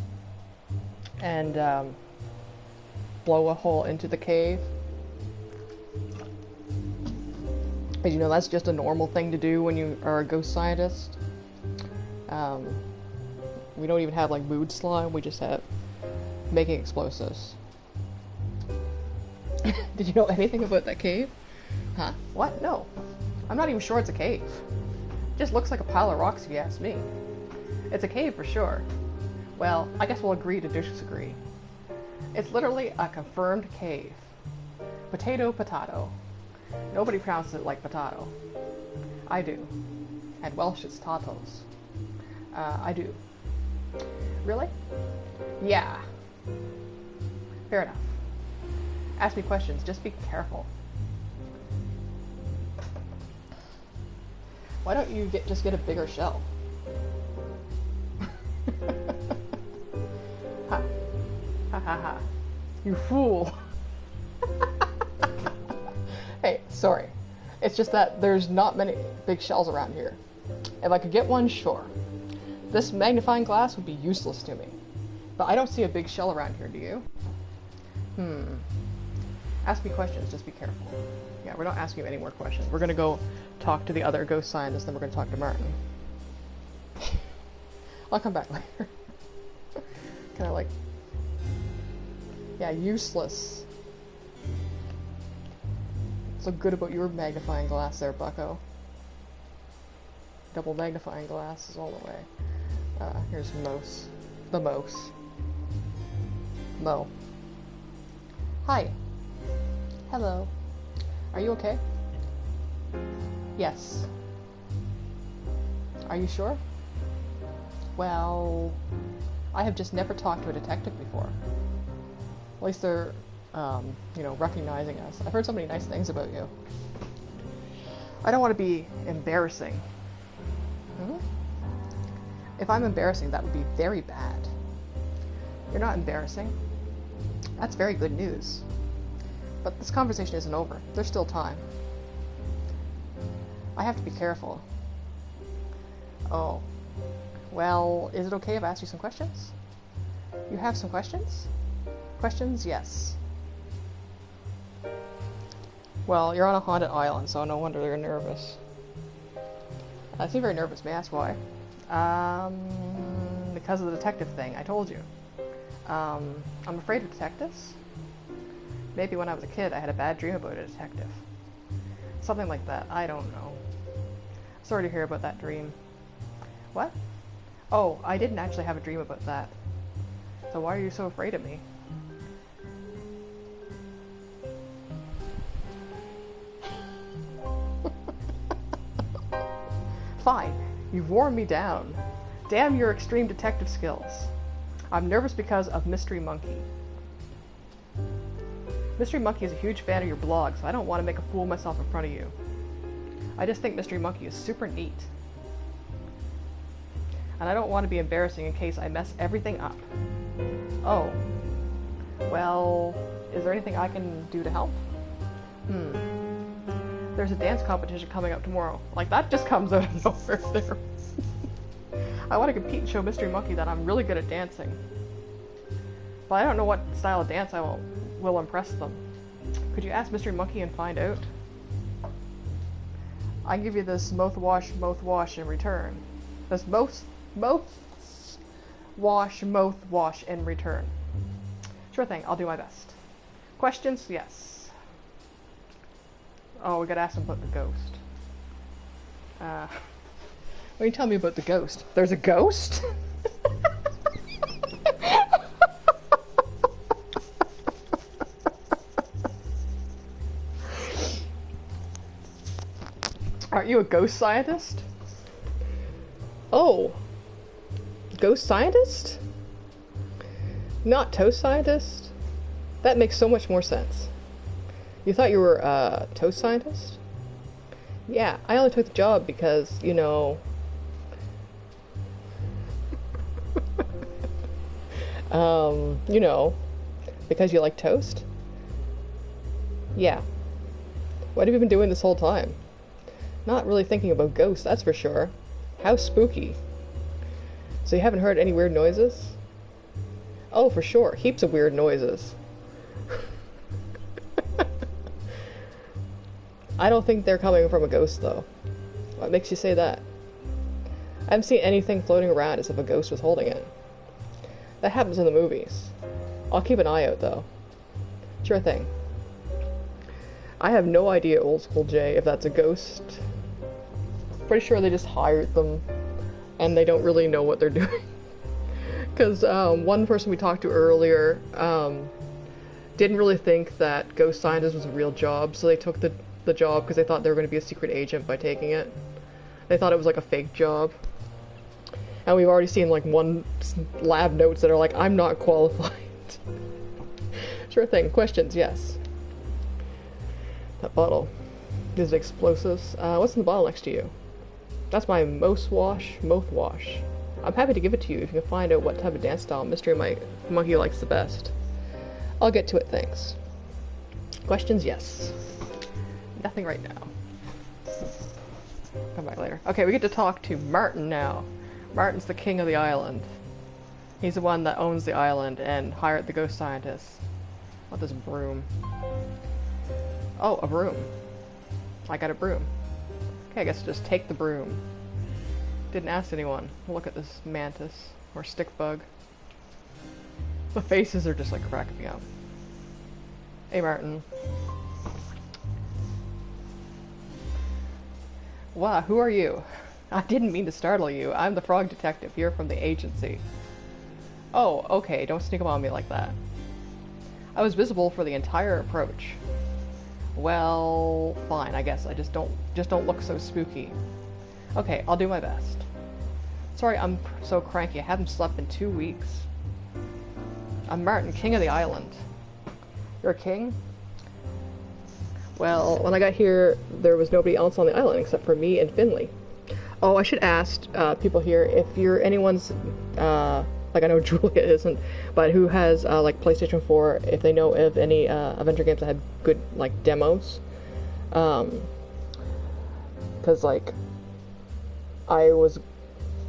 and blow a hole into the cave. But you know, that's just a normal thing to do when you are a ghost scientist. We don't even have like mood slime, we just have making explosives. Did you know anything about that cave? Huh? What? No. I'm not even sure it's a cave. It just looks like a pile of rocks if you ask me. It's a cave for sure. Well, I guess we'll agree to disagree. It's literally a confirmed cave. Potato, potato. Nobody pronounces it like potato. I do. And Welsh it's tatos. I do. Really? Yeah. Fair enough. Ask me questions, just be careful. Why don't you just get a bigger shell? Ha. Ha ha ha. You fool. Hey, sorry. It's just that there's not many big shells around here. If I could get one, sure. This magnifying glass would be useless to me. But I don't see a big shell around here, do you? Ask me questions, just be careful. Yeah, we're not asking you any more questions. We're gonna go talk to the other ghost scientist, then we're gonna talk to Martin. I'll come back later. Can I like... Yeah, useless. So good about your magnifying glass there, bucko. Double magnifying glass is all the way. Here's Mose. The Mose. Mo. Hi. Hello. Are you okay? Yes. Are you sure? Well, I have just never talked to a detective before. At least they're, recognizing us. I've heard so many nice things about you. I don't want to be embarrassing. Hmm? If I'm embarrassing, that would be very bad. You're not embarrassing. That's very good news. But this conversation isn't over. There's still time. I have to be careful. Oh. Well, is it okay if I ask you some questions? You have some questions? Questions? Yes. Well, you're on a haunted island, so no wonder you're nervous. I seem very nervous. May I ask why? Because of the detective thing. I told you. I'm afraid of detectives. Maybe when I was a kid, I had a bad dream about a detective. Something like that. I don't know. Sorry to hear about that dream. What? Oh, I didn't actually have a dream about that. So why are you so afraid of me? Fine. You've worn me down. Damn your extreme detective skills. I'm nervous because of Mystery Monkey. Mystery Monkey is a huge fan of your blog, so I don't want to make a fool of myself in front of you. I just think Mystery Monkey is super neat. And I don't want to be embarrassing in case I mess everything up. Oh. Well, is there anything I can do to help? There's a dance competition coming up tomorrow. Like, that just comes out of nowhere there. I want to compete and show Mystery Monkey that I'm really good at dancing. But I don't know what style of dance I will impress them. Could you ask Mystery Monkey and find out? I give you this mouthwash in return. This mouthwash in return. Sure thing, I'll do my best. Questions? Yes. Oh, we gotta ask him about the ghost. What can you tell me about the ghost? There's a ghost? Aren't you a ghost scientist? Oh. Ghost scientist? Not toast scientist? That makes so much more sense. You thought you were a toast scientist? Yeah, I only took the job because, because you like toast? Yeah. What have you been doing this whole time? Not really thinking about ghosts, that's for sure. How spooky. So you haven't heard any weird noises? Oh, for sure. Heaps of weird noises. I don't think they're coming from a ghost, though. What makes you say that? I haven't seen anything floating around as if a ghost was holding it. That happens in the movies. I'll keep an eye out, though. Sure thing. I have no idea, Old School J, if that's a ghost. Pretty sure they just hired them, and they don't really know what they're doing. Because one person we talked to earlier didn't really think that ghost scientist was a real job, so they took the job because they thought they were going to be a secret agent by taking it. They thought it was like a fake job. And we've already seen like one lab notes that are like, I'm not qualified. Sure thing. Questions? Yes. That bottle. Is it explosives? What's in the bottle next to you? That's my mouthwash. I'm happy to give it to you if you can find out what type of dance style Mystery Monkey likes the best. I'll get to it, thanks. Questions? Yes. Nothing right now. Come back later. Okay, we get to talk to Martin now. Martin's the king of the island. He's the one that owns the island and hired the ghost scientists. What this broom? Oh, a broom. I got a broom. Okay, I guess I'll just take the broom. Didn't ask anyone. Look at this mantis. Or stick bug. The faces are just like cracking me up. Hey, Martin. Wow, who are you? I didn't mean to startle you. I'm the frog detective here from the agency. Oh, okay, don't sneak up on me like that. I was visible for the entire approach. Well, fine, I guess. I just don't look so spooky. Okay, I'll do my best. Sorry, I'm so cranky. I haven't slept in 2 weeks. I'm Martin, king of the island. You're a king? Well, when I got here, there was nobody else on the island except for me and Finley. Oh, I should ask people here if you're anyone's, like I know Julia isn't, but who has, like, PlayStation 4, if they know of any adventure games that had good, like, demos. Because, like, I was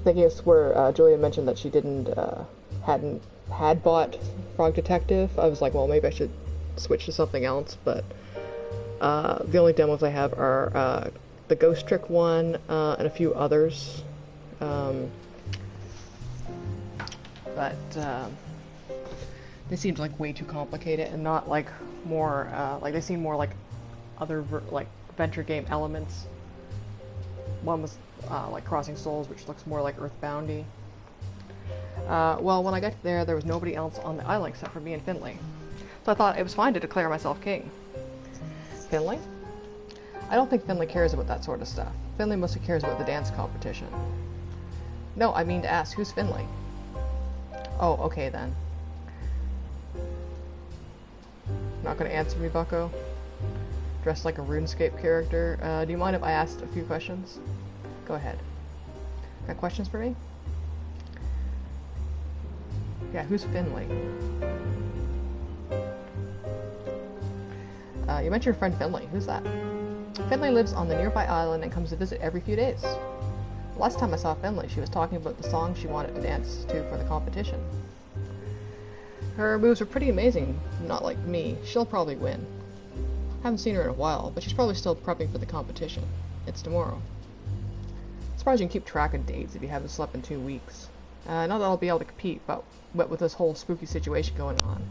thinking it's where Julia mentioned that she had bought Frog Detective. I was like, well, maybe I should switch to something else, but the only demos I have are the Ghost Trick one and a few others. But they seemed like way too complicated and not like more like they seem more like other like adventure game elements. One was like Crossing Souls, which looks more like Earthboundy. Well, when I got there was nobody else on the island except for me and Finley. So I thought it was fine to declare myself king. Finley? I don't think Finley cares about that sort of stuff. Finley mostly cares about the dance competition. No, I mean to ask, who's Finley? Oh, okay then. Not gonna answer me, bucko? Dressed like a RuneScape character. Do you mind if I asked a few questions? Go ahead. Got questions for me? Yeah, who's Finley? You mentioned your friend Finley. Who's that? Finley lives on the nearby island and comes to visit every few days. The last time I saw Finley, she was talking about the song she wanted to dance to for the competition. Her moves are pretty amazing, not like me. She'll probably win. Haven't seen her in a while, but she's probably still prepping for the competition. It's tomorrow. Surprised you can keep track of dates if you haven't slept in 2 weeks. Not that I'll be able to compete, but with this whole spooky situation going on.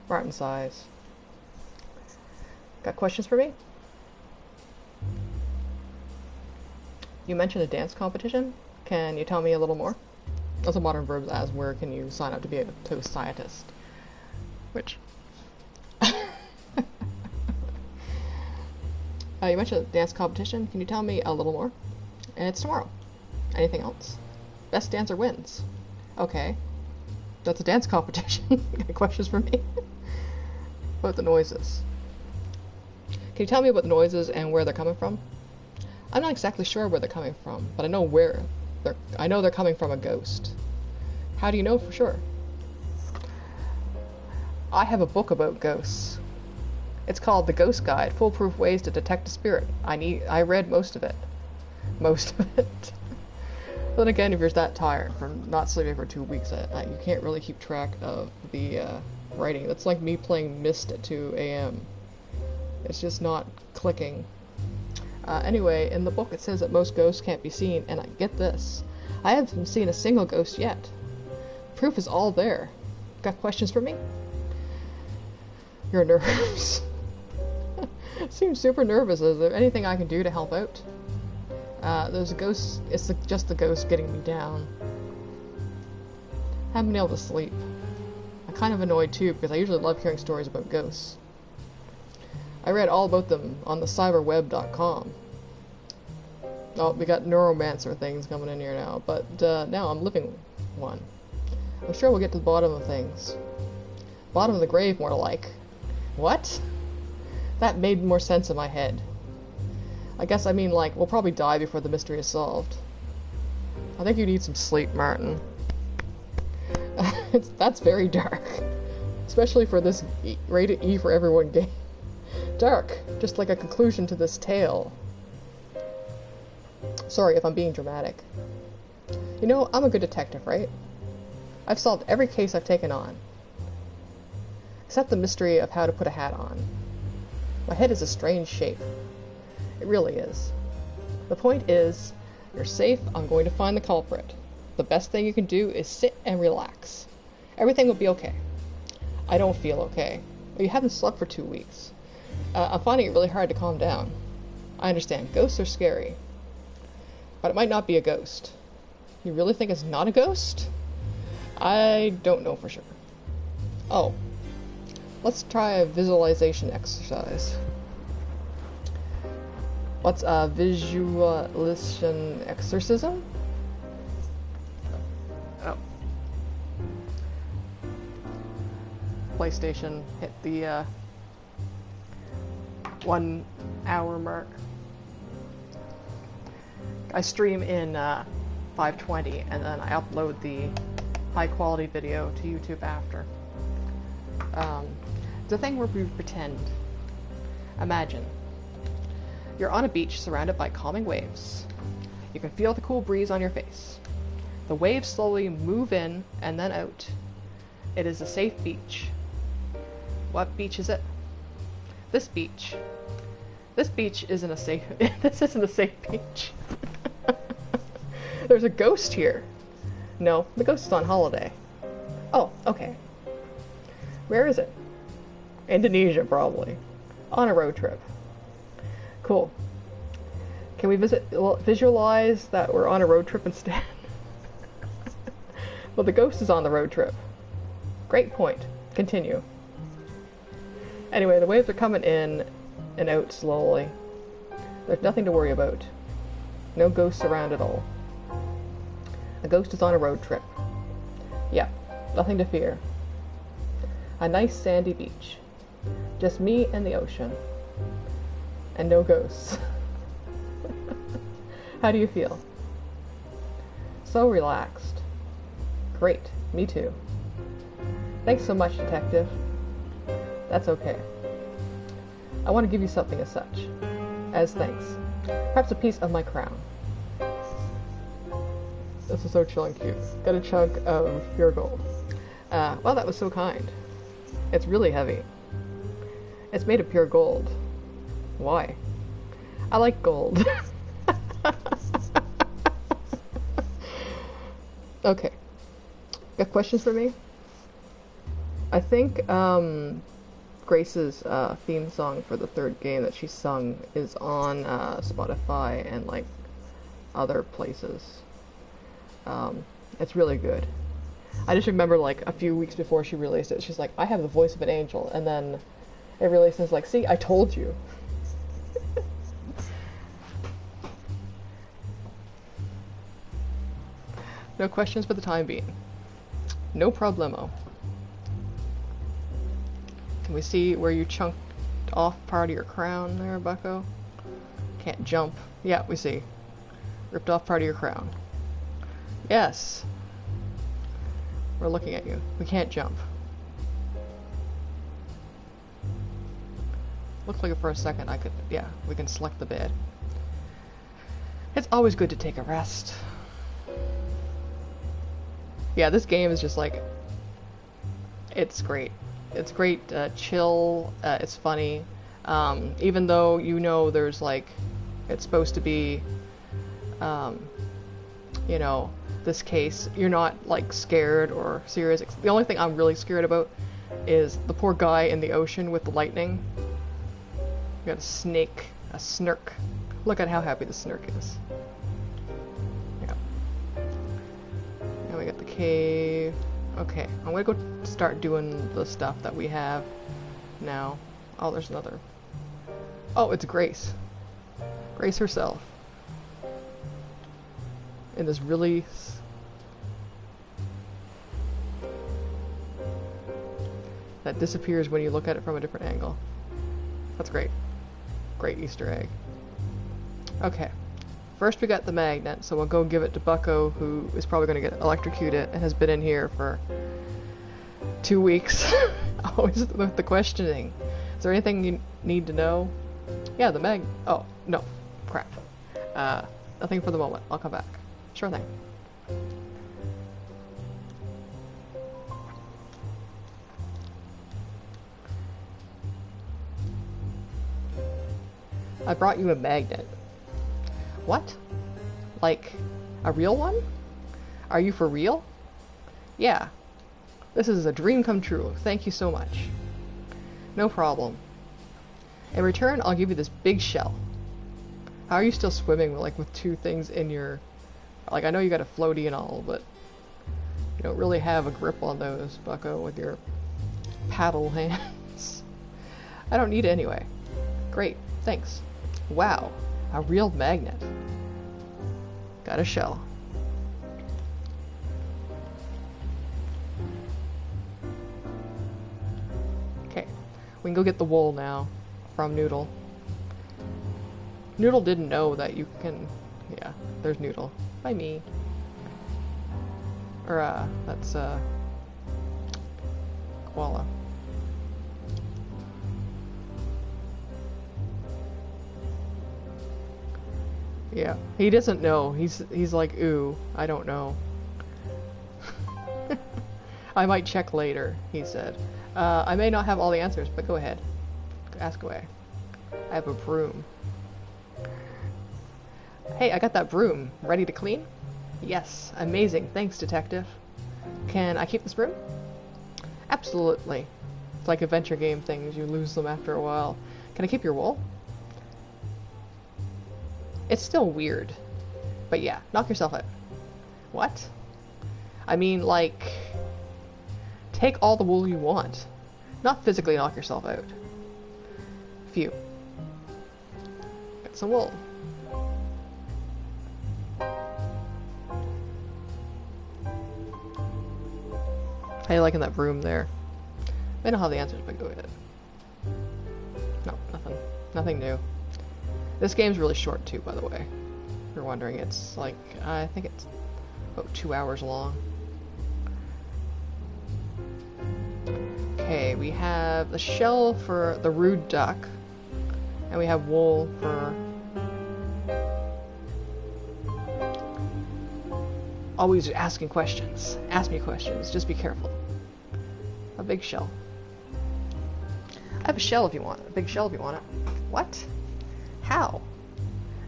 Martin sighs. Got questions for me? You mentioned a dance competition. Can you tell me a little more? Also, modern verbs as where can you sign up to be a toast scientist? Which... you mentioned a dance competition. Can you tell me a little more? And it's tomorrow. Anything else? Best dancer wins. Okay. That's a dance competition. Got questions for me? About the noises. Can you tell me about the noises and where they're coming from? I'm not exactly sure where they're coming from, but I know they're coming from a ghost. How do you know for sure? I have a book about ghosts. It's called The Ghost Guide: Foolproof Ways to Detect a Spirit. I read most of it. Most of it. Then again, if you're that tired from not sleeping for 2 weeks, you can't really keep track of the writing. That's like me playing Myst at 2 a.m. It's just not clicking. Anyway, in the book it says that most ghosts can't be seen, and get this, I haven't seen a single ghost yet. Proof is all there. Got questions for me? Your nerves. Seem super nervous. Is there anything I can do to help out? There's a ghost. It's just the ghost getting me down. Haven't been able to sleep. I'm kind of annoyed too, because I usually love hearing stories about ghosts. I read all about them on the cyberweb.com. Oh, we got neuromancer things coming in here now, but now I'm living one. I'm sure we'll get to the bottom of things. Bottom of the grave, more like. What? That made more sense in my head. I guess I mean, like, we'll probably die before the mystery is solved. I think you need some sleep, Martin. That's very dark. Especially for this rated E for everyone game. Dark, just like a conclusion to this tale. Sorry if I'm being dramatic. You know, I'm a good detective, right? I've solved every case I've taken on. Except the mystery of how to put a hat on. My head is a strange shape. It really is. The point is, you're safe, I'm going to find the culprit. The best thing you can do is sit and relax. Everything will be okay. I don't feel okay. You haven't slept for 2 weeks. I'm finding it really hard to calm down. I understand, ghosts are scary. But it might not be a ghost. You really think it's not a ghost? I don't know for sure. Oh. Let's try a visualization exercise. What's a visualization exorcism? Oh. PlayStation hit the 1 hour mark. I stream in 520 and then I upload the high quality video to YouTube after. It's a thing where we pretend. Imagine you're on a beach surrounded by calming waves. You can feel the cool breeze on your face. The waves slowly move in and then out. It is a safe beach. What beach is it? This beach. This beach isn't a safe. This isn't a safe beach. There's a ghost here. No, the ghost is on holiday. Oh, okay. Where is it? Indonesia, probably. On a road trip. Cool. Can we visualize that we're on a road trip instead? Well, the ghost is on the road trip. Great point. Continue. Anyway, the waves are coming in and out slowly. There's nothing to worry about. No ghosts around at all. The ghost is on a road trip. Yeah, nothing to fear. A nice sandy beach. Just me and the ocean. And no ghosts. How do you feel? So relaxed. Great, me too. Thanks so much, detective. That's okay. I want to give you something as such. As thanks. Perhaps a piece of my crown. This is so chill and cute. Got a chunk of pure gold. Well, that was so kind. It's really heavy. It's made of pure gold. Why? I like gold. Okay. Got questions for me? I think Grace's theme song for the third game that she sung is on Spotify and like other places. It's really good. I just remember like a few weeks before she released it, she's like, I have the voice of an angel, and then it releases like, see, I told you. No questions for the time being. No problemo. Can we see where you chunked off part of your crown there, bucko? Can't jump. Yeah, we see. Ripped off part of your crown. Yes. We're looking at you. We can't jump. Looked like for a second I could, yeah, we can select the bed. It's always good to take a rest. Yeah, this game is just like, it's great. It's great, chill, it's funny. Even though you know there's like, it's supposed to be, you know, this case, you're not like scared or serious. The only thing I'm really scared about is the poor guy in the ocean with the lightning. We got a snake, a snurk. Look at how happy the snurk is. Yeah. And we got the cave. Okay, I'm gonna go start doing the stuff that we have now. Oh, there's another. Oh, it's Grace. Grace herself. In this really... that disappears when you look at it from a different angle. That's great. Great Easter egg. Okay. First we got the magnet, so we'll go give it to Bucko, who is probably going to get electrocuted and has been in here for 2 weeks. Always with the questioning. Is there anything you need to know? Yeah, the mag... oh, no. Crap. Nothing for the moment. I'll come back. Sure thing. I brought you a magnet. What? Like, a real one? Are you for real? Yeah. This is a dream come true. Thank you so much. No problem. In return, I'll give you this big shell. How are you still swimming, like, with 2 things in your... like, I know you got a floaty and all, but you don't really have a grip on those, Bucko, with your paddle hands. I don't need it anyway. Great. Thanks. Wow. A real magnet. Got a shell. Okay, we can go get the wool now from Noodle. Noodle didn't know that you can... Yeah, there's Noodle. By me. Or, that's, Koala. Yeah, he doesn't know. He's like, ooh, I don't know. I might check later, he said. I may not have all the answers, but go ahead. Ask away. I have a broom. Hey, I got that broom. Ready to clean? Yes, amazing. Thanks, detective. Can I keep this broom? Absolutely. It's like adventure game things. You lose them after a while. Can I keep your wool? It's still weird. But yeah, knock yourself out. What? I mean, like... Take all the wool you want. Not physically knock yourself out. Phew. Got some wool. How you liking that broom there? I don't have the answers, but go ahead. No, nothing. Nothing new. This game's really short too, by the way. If you're wondering, it's like, I think it's about 2 hours long. Okay, we have the shell for the rude duck, and we have wool for... Always asking questions. Ask me questions, just be careful. A big shell. I have a shell if you want it. A big shell if you want it. What? How?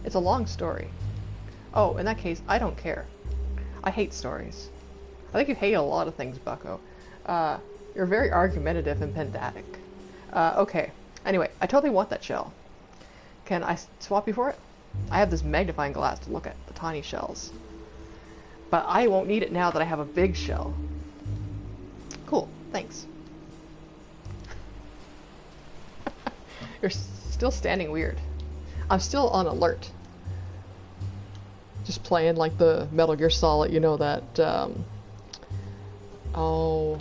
It's a long story. Oh, in that case, I don't care. I hate stories. I think you hate a lot of things, Bucko. You're very argumentative and pedantic. Okay. Anyway, I totally want that shell. Can I swap you for it? I have this magnifying glass to look at the tiny shells. But I won't need it now that I have a big shell. Cool, thanks. You're still standing weird. I'm still on alert. Just playing like the Metal Gear Solid, you know that, oh...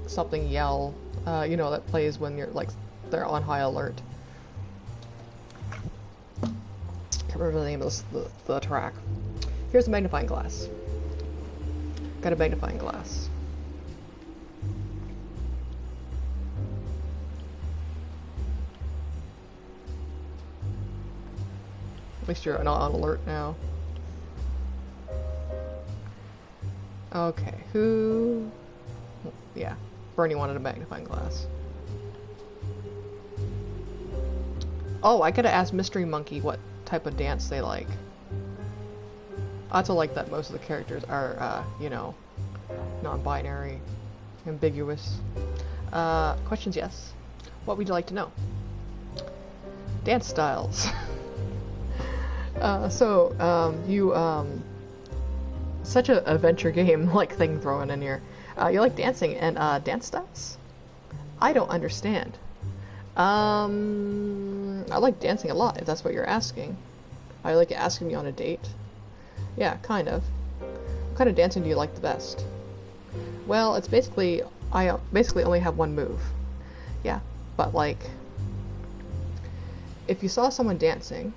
something yell, you know, that plays when you're, like, they're on high alert. Can't remember the name of the track. Here's a magnifying glass. Got a magnifying glass. At least you're not on alert now. Okay, who... Yeah, Bernie wanted a magnifying glass. Oh, I gotta ask Mystery Monkey what type of dance they like. I also like that most of the characters are, you know, non-binary, ambiguous. Questions, yes. What would you like to know? Dance styles. Such an adventure game-like thing thrown in here. You like dancing and, dance styles? I don't understand. I like dancing a lot, if that's what you're asking. Are you like asking me on a date? Yeah, kind of. What kind of dancing do you like the best? Well, it's basically, I basically only have one move. Yeah, but like, if you saw someone dancing,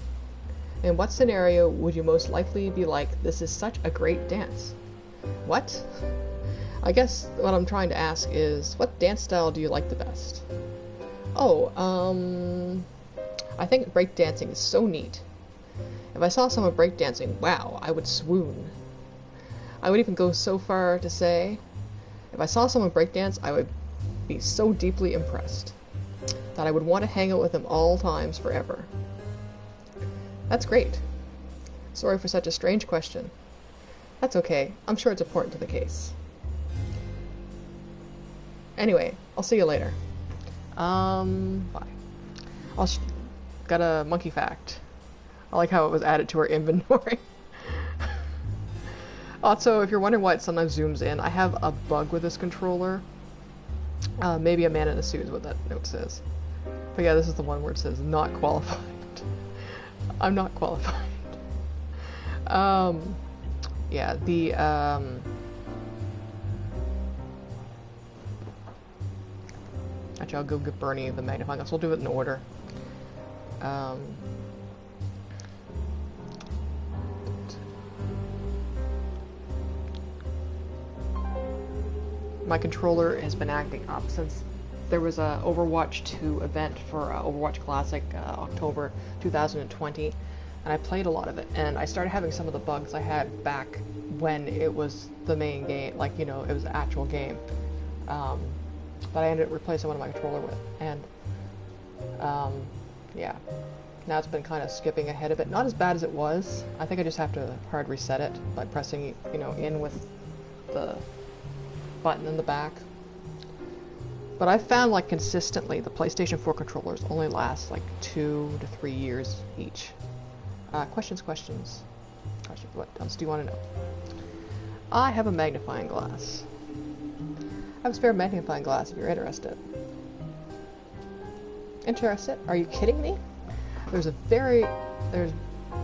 in what scenario would you most likely be like, this is such a great dance? What? I guess what I'm trying to ask is, what dance style do you like the best? Oh, I think breakdancing is so neat. If I saw someone breakdancing, wow, I would swoon. I would even go so far to say, if I saw someone breakdance, I would be so deeply impressed that I would want to hang out with them all times forever. That's great. Sorry for such a strange question. That's okay. I'm sure it's important to the case. Anyway, I'll see you later. Bye. Got a monkey fact. I like how it was added to our inventory. Also, if you're wondering why it sometimes zooms in, I have a bug with this controller. Maybe a man in a suit is what that note says. But yeah, this is the one where it says not qualified. I'm not qualified. Yeah, actually, I'll go get Bernie the magnifying glass. We'll do it in order. My controller has been acting up since there was a Overwatch 2 event for Overwatch Classic October 2020, and I played a lot of it, and I started having some of the bugs I had back when it was the main game, like, you know, it was the actual game, that I ended up replacing one of my controller with, and yeah, now it's been kind of skipping ahead a bit. Not as bad as it was. I think I just have to hard reset it by pressing, you know, in with the button in the back. But I've found, like, consistently the PlayStation 4 controllers only last like 2 to 3 years each. Questions. What else do you want to know? I have a magnifying glass. I have a spare magnifying glass if you're interested. Interested? Are you kidding me? There's very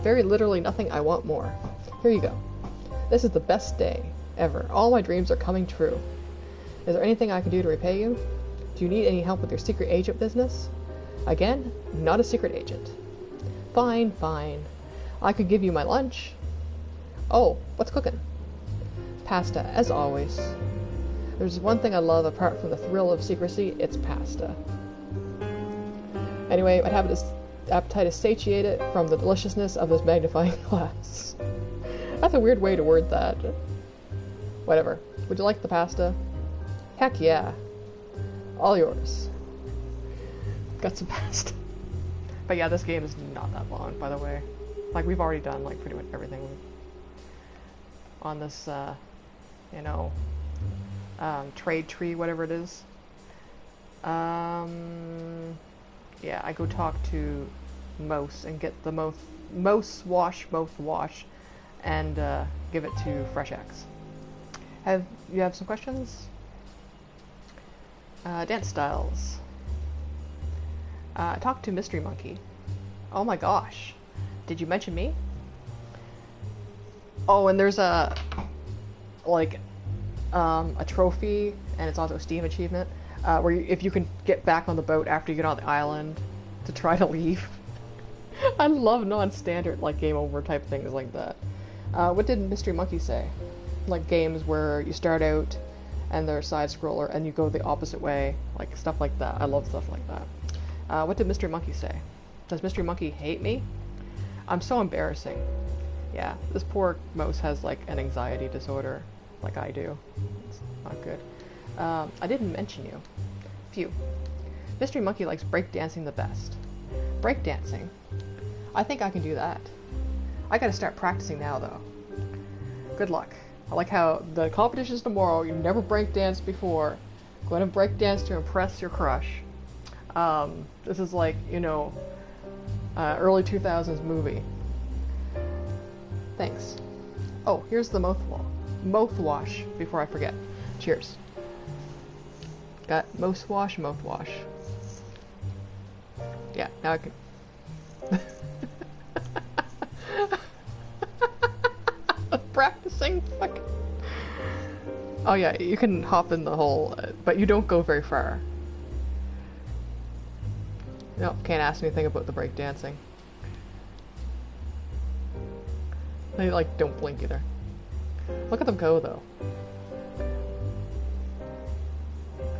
literally nothing I want more. Here you go. This is the best day ever. All my dreams are coming true. Is there anything I can do to repay you? Do you need any help with your secret agent business? Again, not a secret agent. Fine. I could give you my lunch. Oh, what's cooking? Pasta, as always. There's one thing I love apart from the thrill of secrecy, it's pasta. Anyway, I'd have this appetite is satiated from the deliciousness of this magnifying glass. That's a weird way to word that. Whatever. Would you like the pasta? Heck yeah. All yours. Got some pasta. But yeah, this game is not that long, by the way. Like, we've already done, like, pretty much everything on this, you know, trade tree, whatever it is. Yeah, I go talk to Mose and get the mouthwash, and give it to FreshX. Have you have some questions? Dance styles. Talk to Mystery Monkey. Oh my gosh, did you mention me? Oh, and there's a trophy, and it's also a Steam achievement. Where if you can get back on the boat after you get on the island to try to leave. I love non-standard, like, game over type things like that. What did Mystery Monkey say? Like games where you start out and they're side-scroller and you go the opposite way, like stuff like that. I love stuff like that. What did Mystery Monkey say? Does Mystery Monkey hate me? I'm so embarrassing. Yeah, this poor Mose has, like, an anxiety disorder, like I do. It's not good. I didn't mention you. Phew. Mystery Monkey likes breakdancing the best. Breakdancing? I think I can do that. I gotta start practicing now, though. Good luck. I like how the competition's tomorrow, you never breakdanced before. Going to breakdance to impress your crush. This is like, you know, early 2000s movie. Thanks. Oh, here's the mouthwash, before I forget. Cheers. Got mouthwash. Yeah, now I can... Practicing? Fuck. Oh yeah, you can hop in the hole, but you don't go very far. Nope, can't ask anything about the breakdancing. They, like, don't blink either. Look at them go, though.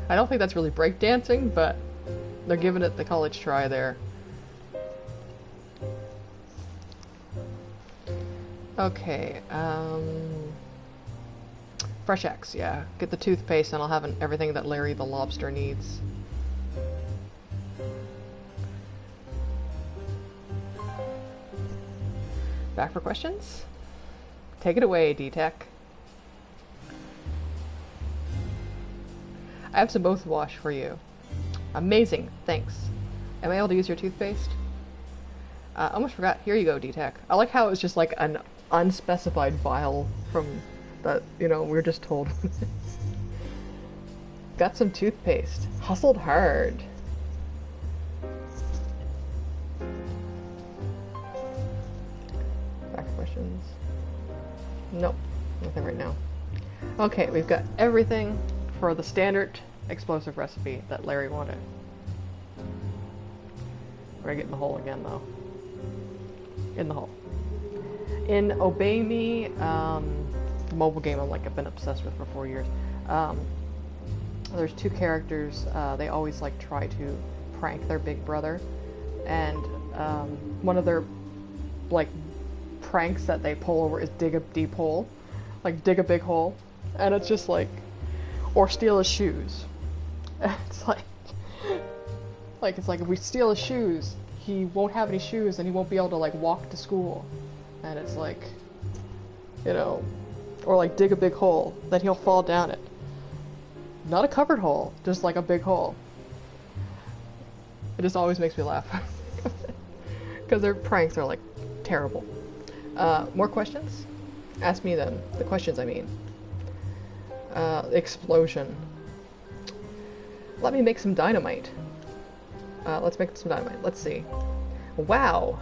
I don't think that's really breakdancing, but they're giving it the college try there. Okay, FreshX, yeah. Get the toothpaste and I'll have everything that Larry the Lobster needs. Back for questions? Take it away, D-Tech. I have some mouthwash for you. Amazing, thanks. Am I able to use your toothpaste? Almost forgot. Here you go, D-Tech. I like how it's just like an unspecified vial from that, you know, we were just told. Got some toothpaste. Hustled hard. craft questions. Nope, nothing right now. Okay, we've got everything for the standard explosive recipe that Larry wanted. We're gonna get in the hole again, though. In the hole. In Obey Me, the mobile game I've been obsessed with for 4 years. There's two characters. They always try to prank their big brother, and one of their pranks that they pull over is dig a deep hole, dig a big hole, and it's just or steal his shoes. It's if we steal his shoes, he won't have any shoes and he won't be able to walk to school, and it's or dig a big hole, then he'll fall down it. Not a covered hole, just a big hole. It just always makes me laugh. Because their pranks are terrible. More questions? Ask me them. The questions, I mean. Explosion. Let me make some dynamite. Let's make some dynamite. Let's see. Wow!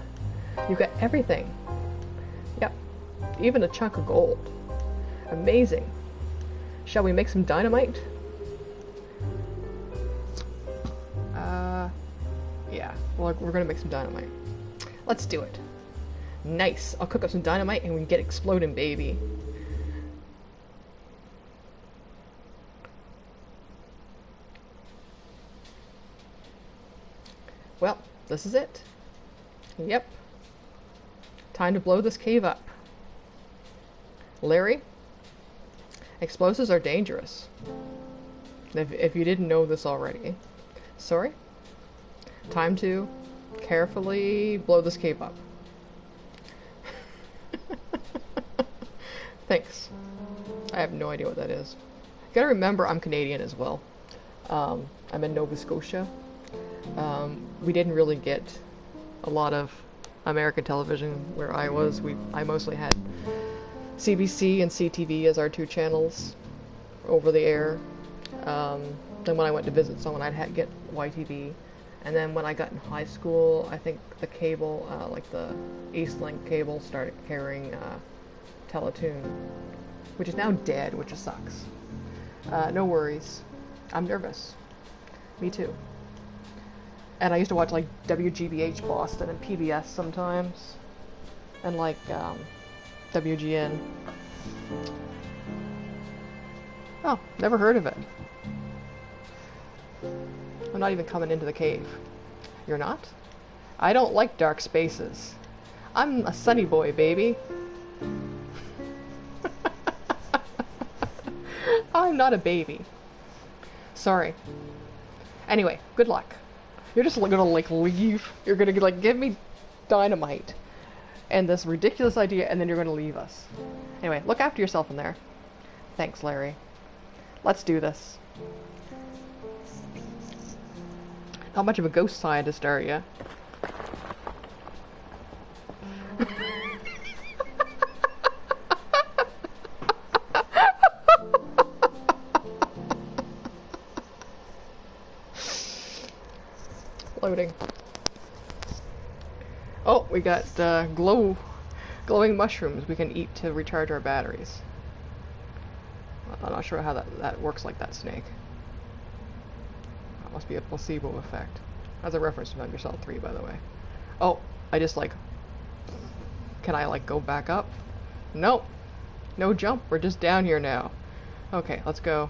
You got everything. Yep. Even a chunk of gold. Amazing. Shall we make some dynamite? Yeah. Well, we're gonna make some dynamite. Let's do it. Nice. I'll cook up some dynamite and we can get exploding, baby. Well, this is it. Yep. Time to blow this cave up. Larry, explosives are dangerous. If you didn't know this already. Sorry? Time to carefully blow this cave up. Thanks. I have no idea what that is. You gotta remember I'm Canadian as well. I'm in Nova Scotia. We didn't really get a lot of American television where I was. I mostly had CBC and CTV as our two channels over the air. Then when I went to visit someone, I'd get YTV. And then when I got in high school, I think the cable, the Eastlink cable, started carrying Teletoon, which is now dead, which sucks. No worries. I'm nervous. Me too. And I used to watch WGBH Boston and PBS sometimes, and WGN. Oh, never heard of it. I'm not even coming into the cave. You're not? I don't like dark spaces. I'm a sunny boy, baby. I'm not a baby. Sorry. Anyway, good luck. You're just gonna leave. You're gonna give me dynamite and this ridiculous idea, and then you're gonna leave us. Anyway, look after yourself in there. Thanks, Larry. Let's do this. Not much of a ghost scientist, are you? Loading. Oh, we got glowing mushrooms we can eat to recharge our batteries. I'm not sure how that works like that, Snake. That must be a placebo effect. That's a reference to Metal Gear Solid 3, by the way. Oh, I just can I go back up? Nope. No jump, we're just down here now. Okay, let's go.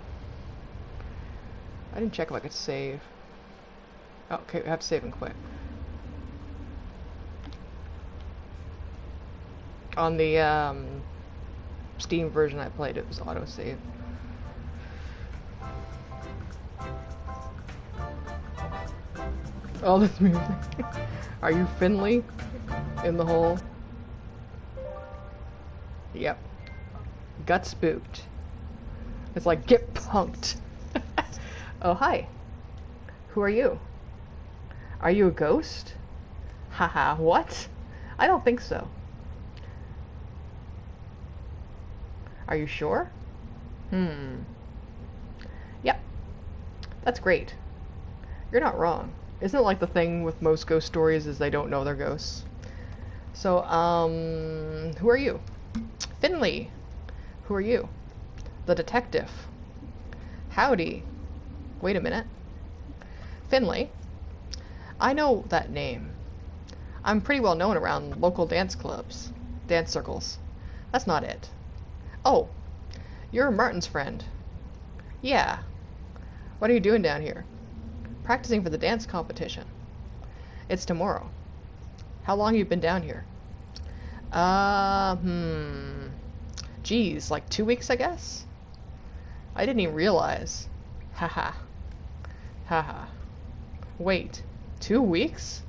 I didn't check if I could save. Oh, okay, we have to save and quit. On the Steam version I played, it was autosave. Oh, this music. Are you Finley? In the hole? Yep. Got spooked. It's get punked. Oh, hi. Who are you? Are you a ghost? Haha, what? I don't think so. Are you sure? Yep. That's great. You're not wrong. Isn't it the thing with most ghost stories is they don't know they're ghosts? So, who are you? Finley. Who are you? The detective. Howdy. Wait a minute. Finley. I know that name. I'm pretty well known around local dance clubs. Dance circles. That's not it. Oh, you're Martin's friend. Yeah. What are you doing down here? Practicing for the dance competition. It's tomorrow. How long have you been down here? Geez, like 2 weeks, I guess? I didn't even realize. Haha. Haha. Wait, 2 weeks?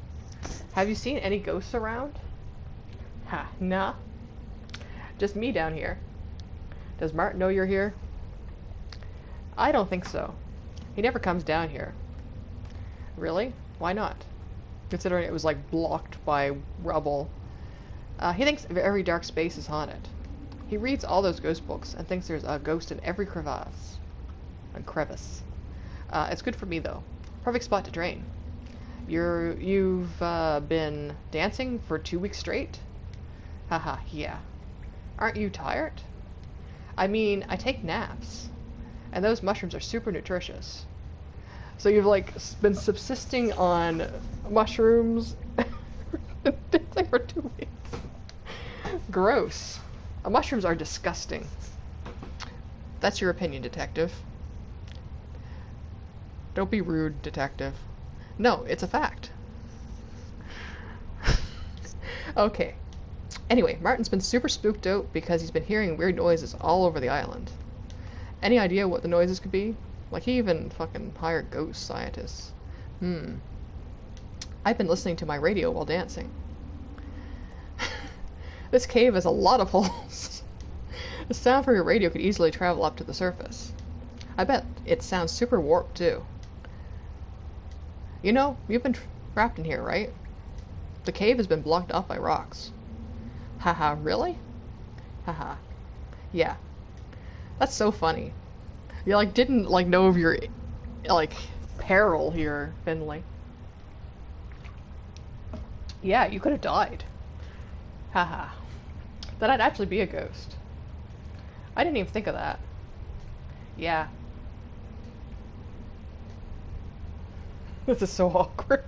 Have you seen any ghosts around? Ha, nah. Just me down here. Does Martin know you're here? I don't think so. He never comes down here. Really? Why not? Considering it was like blocked by rubble. He thinks every dark space is haunted. He reads all those ghost books and thinks there's a ghost in every crevasse. And crevice. It's good for me though. Perfect spot to drain. You've been dancing for 2 weeks straight? Haha, yeah. Aren't you tired? I mean, I take naps. And those mushrooms are super nutritious. So you've like been subsisting on mushrooms dancing for 2 weeks. Gross. Mushrooms are disgusting. That's your opinion, detective. Don't be rude, detective. No, it's a fact. Okay. Anyway, Martin's been super spooked out because he's been hearing weird noises all over the island. Any idea what the noises could be? Like, he even fucking hired ghost scientists. I've been listening to my radio while dancing. This cave has a lot of holes. The sound from your radio could easily travel up to the surface. I bet it sounds super warped, too. You know, you've been trapped in here, right? The cave has been blocked off by rocks. Haha, really? Haha. Yeah. That's so funny. You, like, didn't, like, know of your, like, peril here, Finley. Yeah, you could have died. Haha. Then I'd actually be a ghost. I didn't even think of that. Yeah. This is so awkward.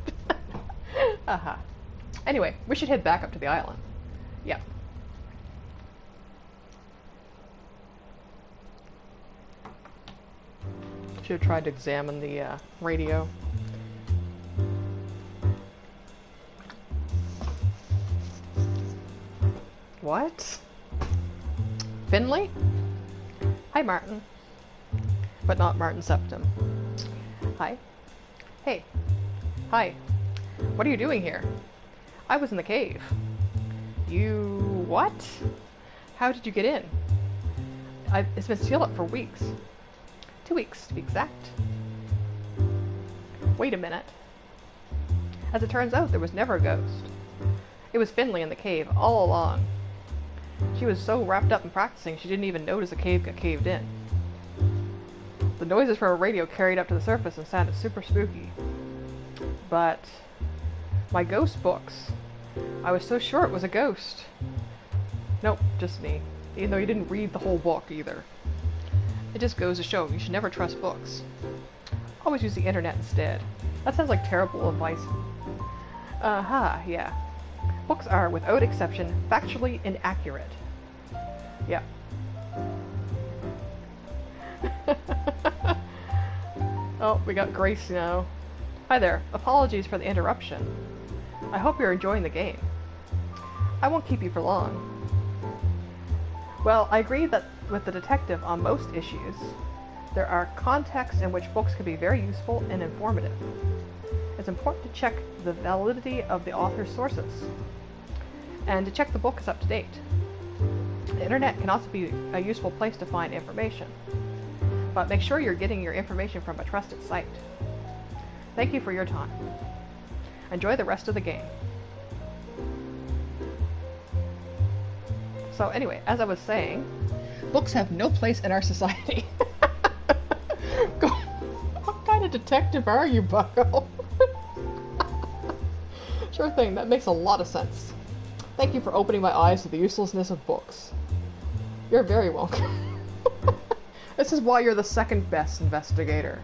Haha. Anyway, we should head back up to the island. Yeah. Should have tried to examine the radio. What? Finley? Hi, Martin. But not Martin Septim. Hi. Hey. Hi. What are you doing here? I was in the cave. You... what? How did you get in? It's been sealed up for weeks. 2 weeks, to be exact. Wait a minute. As it turns out, there was never a ghost. It was Finley in the cave all along. She was so wrapped up in practicing she didn't even notice the cave got caved in. The noises from her radio carried up to the surface and sounded super spooky. But my ghost books, I was so sure it was a ghost. Nope, just me. Even though you didn't read the whole book either. It just goes to show you should never trust books. Always use the internet instead. That sounds like terrible advice. Yeah. Books are, without exception, factually inaccurate. Yeah. Oh, we got Grace now. Hi there. Apologies for the interruption. I hope you're enjoying the game. I won't keep you for long. Well, I agree that with the detective on most issues, there are contexts in which books can be very useful and informative. It's important to check the validity of the author's sources, and to check the book is up to date. The internet can also be a useful place to find information, but make sure you're getting your information from a trusted site. Thank you for your time. Enjoy the rest of the game. So anyway, as I was saying, books have no place in our society. What kind of detective are you, Bucko? Sure thing, that makes a lot of sense. Thank Thank you for opening my eyes to the uselessness of books. You're very welcome. This is why you're the second best investigator.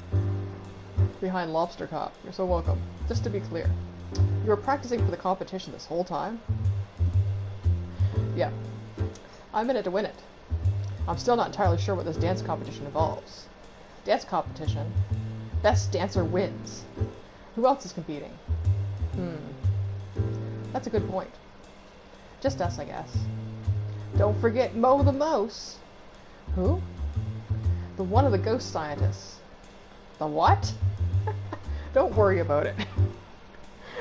Behind Lobster Cop. You're so welcome. Just to be clear. You were practicing for the competition this whole time? Yeah. I'm in it to win it. I'm still not entirely sure what this dance competition involves. Dance competition? Best dancer wins. Who else is competing? That's a good point. Just us, I guess. Don't forget Mo the Mouse. Who? The one of the ghost scientists. The what? Don't worry about it.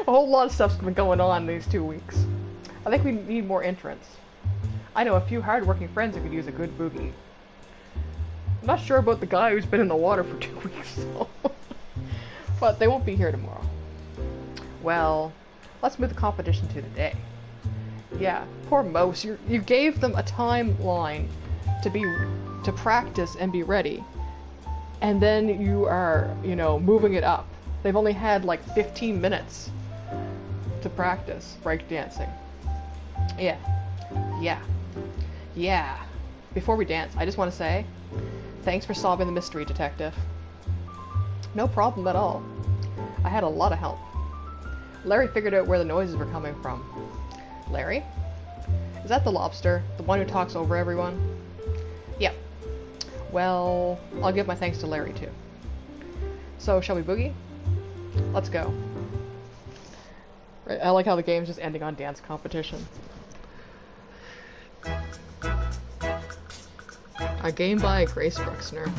A whole lot of stuff's been going on these 2 weeks. I think we need more entrants. I know a few hard-working friends who could use a good boogie. I'm not sure about the guy who's been in the water for 2 weeks, though. But they won't be here tomorrow. Well, let's move the competition to today. Yeah, poor Mouse. You gave them a timeline to practice and be ready. And then you are, moving it up. They've only had like 15 minutes to practice breakdancing. Yeah. Before we dance, I just want to say, thanks for solving the mystery, Detective. No problem at all. I had a lot of help. Larry figured out where the noises were coming from. Larry? Is that the lobster? The one who talks over everyone? Yep. Well, I'll give my thanks to Larry too. So, shall we boogie? Let's go. Right, I like how the game's just ending on dance competition. A game by Grace Bruxner.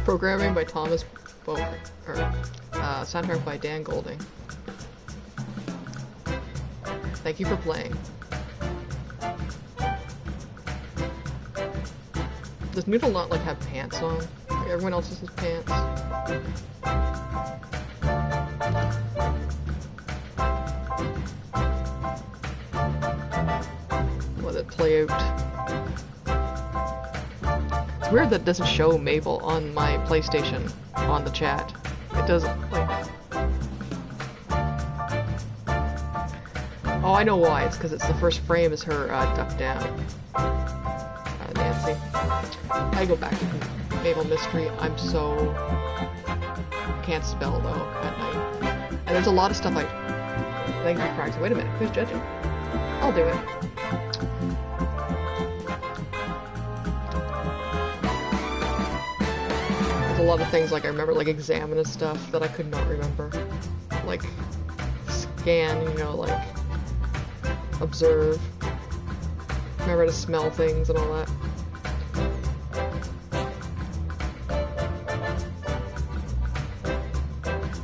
Programming by Thomas Bower. Soundtrack by Dan Golding. Thank you for playing. Does Noodle not like have pants on? Like everyone else has pants. Let it play out. It's weird that it doesn't show Mabel on my PlayStation on the chat. It doesn't. Like... Oh, I know why. It's because it's the first frame is her ducked down. Nancy. I go back to Mabel Mystery. I'm so... can't spell though at night. And there's a lot of stuff I think we practice. Wait a minute, who's judging? I'll do it. There's a lot of things like I remember, like examine and stuff that I could not remember. Like scan, like observe. Remember to smell things and all that.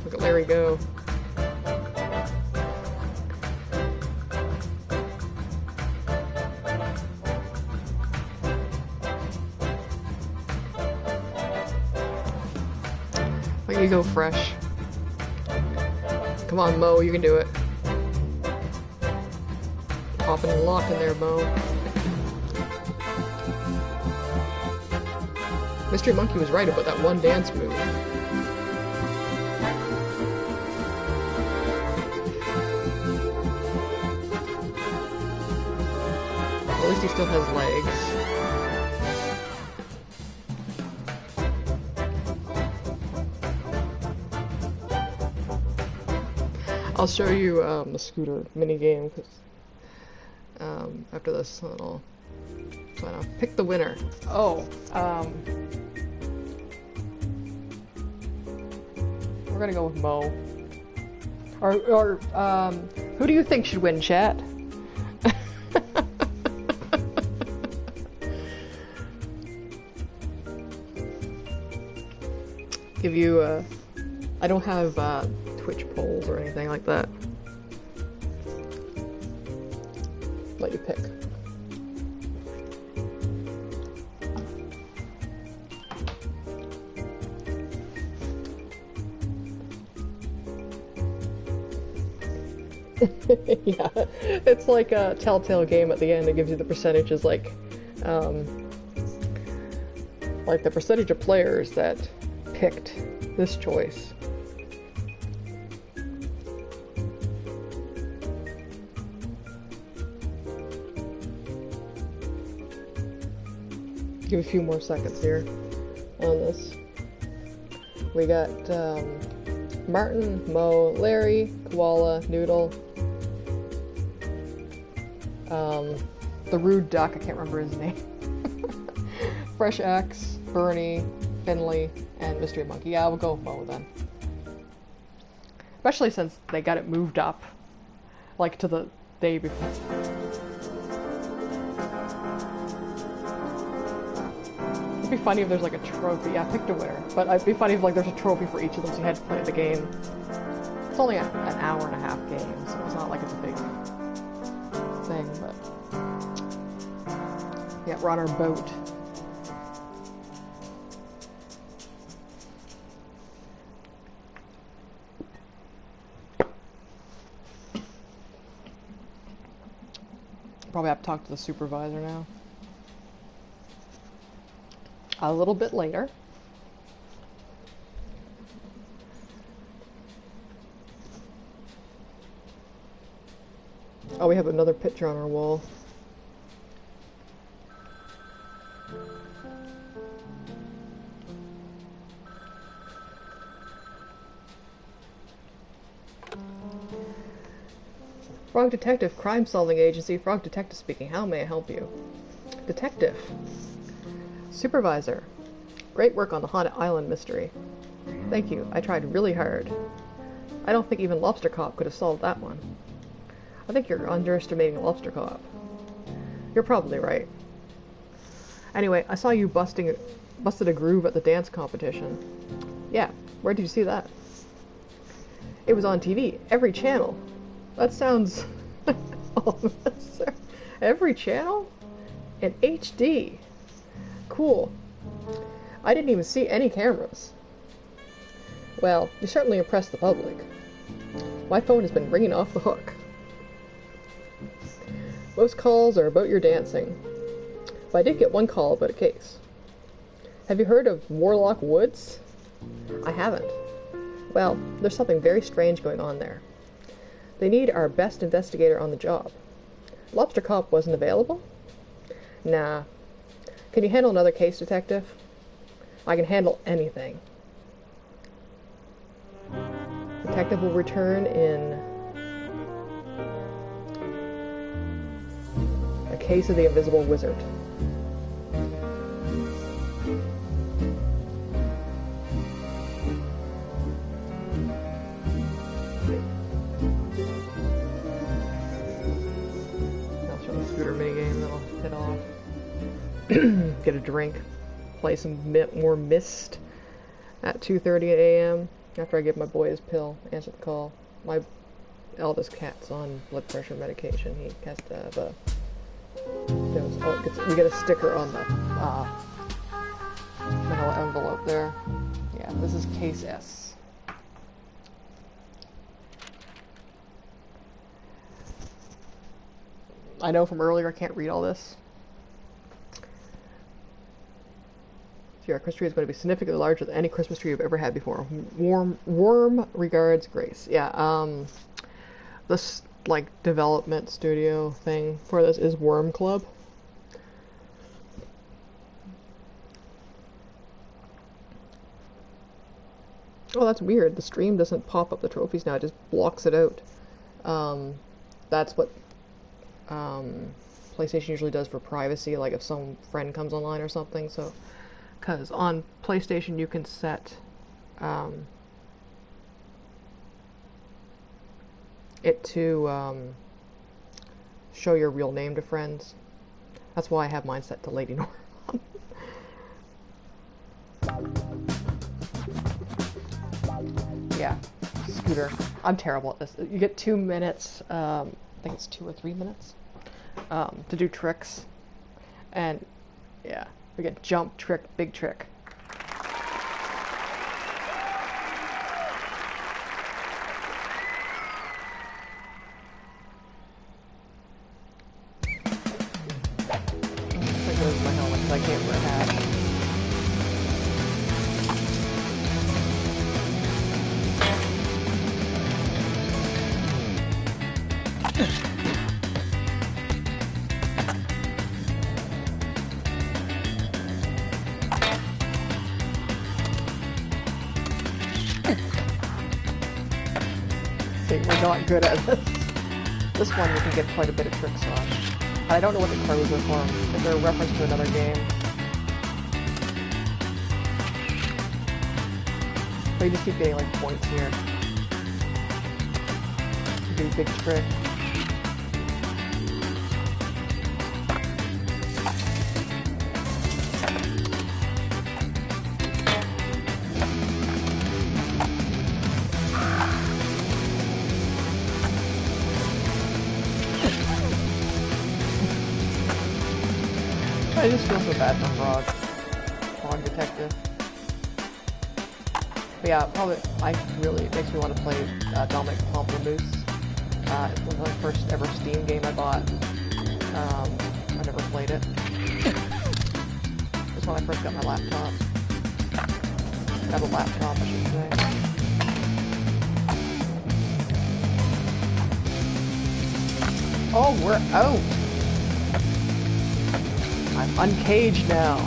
Look at Larry go. Look at you go fresh. Come on, Mo, you can do it. Popping and locking there, Mo. Mystery Monkey was right about that one dance move. At least he still has legs. I'll show you the scooter minigame after this little. So I'll pick the winner. Oh, we're gonna go with Mo. Or who do you think should win, chat? Give you I don't have Twitch polls or anything like that. Let you pick. Yeah, it's like a Telltale game at the end. It gives you the percentages, like the percentage of players that picked this choice. Give a few more seconds here on this. We got Martin, Mo, Larry, Koala, Noodle, the rude duck, I can't remember his name, Fresh X, Bernie, Finley, and Mystery Monkey. Yeah, we'll go with Mo then. Especially since they got it moved up, like, to the day before. It'd be funny if there's like a trophy. Yeah, I picked a winner. But it'd be funny if like there's a trophy for each of them, so you had to play the game. It's only an hour and a half game, so it's not like it's a big thing, but... Yeah, we're on our boat. Probably have to talk to the supervisor now. A little bit later. Oh, we have another picture on our wall. Frog Detective, Crime Solving Agency. Frog Detective speaking. How may I help you? Detective. Supervisor. Great work on the Haunted Island mystery. Thank you. I tried really hard. I don't think even Lobster Cop could have solved that one. I think you're underestimating Lobster Cop. You're probably right. Anyway, I saw you busted a groove at the dance competition. Yeah, where did you see that? It was on TV. Every channel. That sounds... Every channel? In HD. Cool. I didn't even see any cameras. Well, you certainly impressed the public. My phone has been ringing off the hook. Most calls are about your dancing. But I did get one call about a case. Have you heard of Warlock Woods? I haven't. Well, there's something very strange going on there. They need our best investigator on the job. Lobster Cop wasn't available? Nah. Can you handle another case, Detective? I can handle anything. Detective will return in a case of the Invisible Wizard. I'll show the scooter minigame that'll hit off. Get a drink. Play some more Myst at 2:30 a.m. after I give my boy his pill. Answer the call. My eldest cat's on blood pressure medication. He has to have a... we get a sticker on the manila envelope there. Yeah, this is case S. I know from earlier I can't read all this. Your Christmas tree is going to be significantly larger than any Christmas tree you've ever had before. Warm regards, Grace. Yeah, this, like, development studio thing for this is Worm Club. Oh, that's weird. The stream doesn't pop up the trophies now. It just blocks it out. That's what PlayStation usually does for privacy, like if some friend comes online or something, so... Because on PlayStation you can set it to show your real name to friends. That's why I have mine set to Lady Norm. Yeah, Scooter. I'm terrible at this. You get 2 minutes, I think it's 2 or 3 minutes, to do tricks. And, yeah. We get jump, trick, big trick. That goes my helmet because I can't wear a hat. honestly, we're not good at this. This one we can get quite a bit of tricks on. I don't know what the crows are for. Is there a reference to another game? But you just keep getting like points here. Do a big trick. I just feel so bad for Frog Detective. But yeah, probably, it makes me want to play Dominic Pamplemousse. It was my first ever Steam game I bought. I never played it. It was when I first got my laptop. Got a laptop, I should say. Oh, we're out! I'm uncaged now.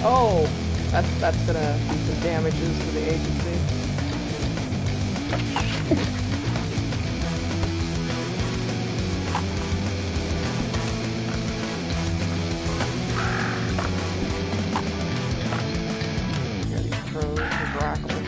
Oh, that's gonna do some damages to the agency. Yeah, these crows, the grackles.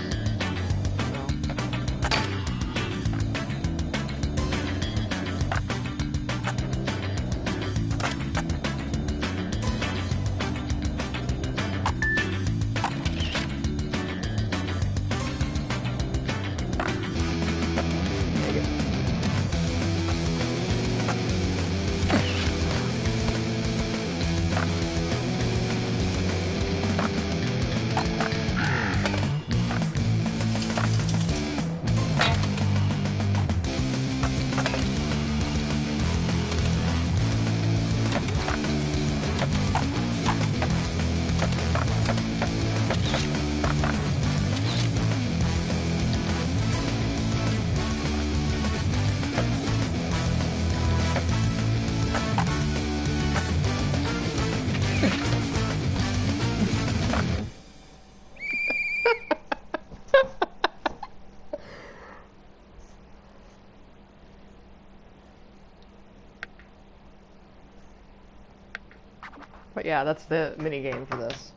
But yeah, that's the mini game for this.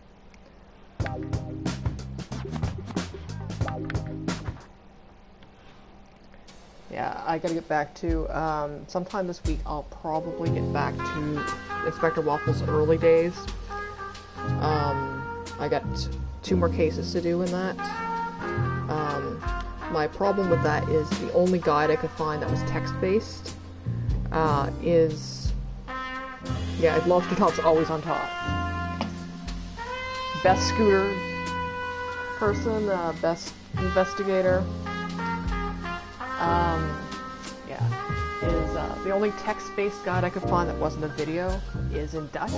Yeah, I gotta get back to, sometime this week I'll probably get back to Inspector Waffle's early days. I got 2 more cases to do in that. My problem with that is the only guide I could find that was text-based, yeah, Lobster Top's always on top. Best scooter person, best investigator. Yeah, is the only text-based guide I could find that wasn't a video is in Dutch,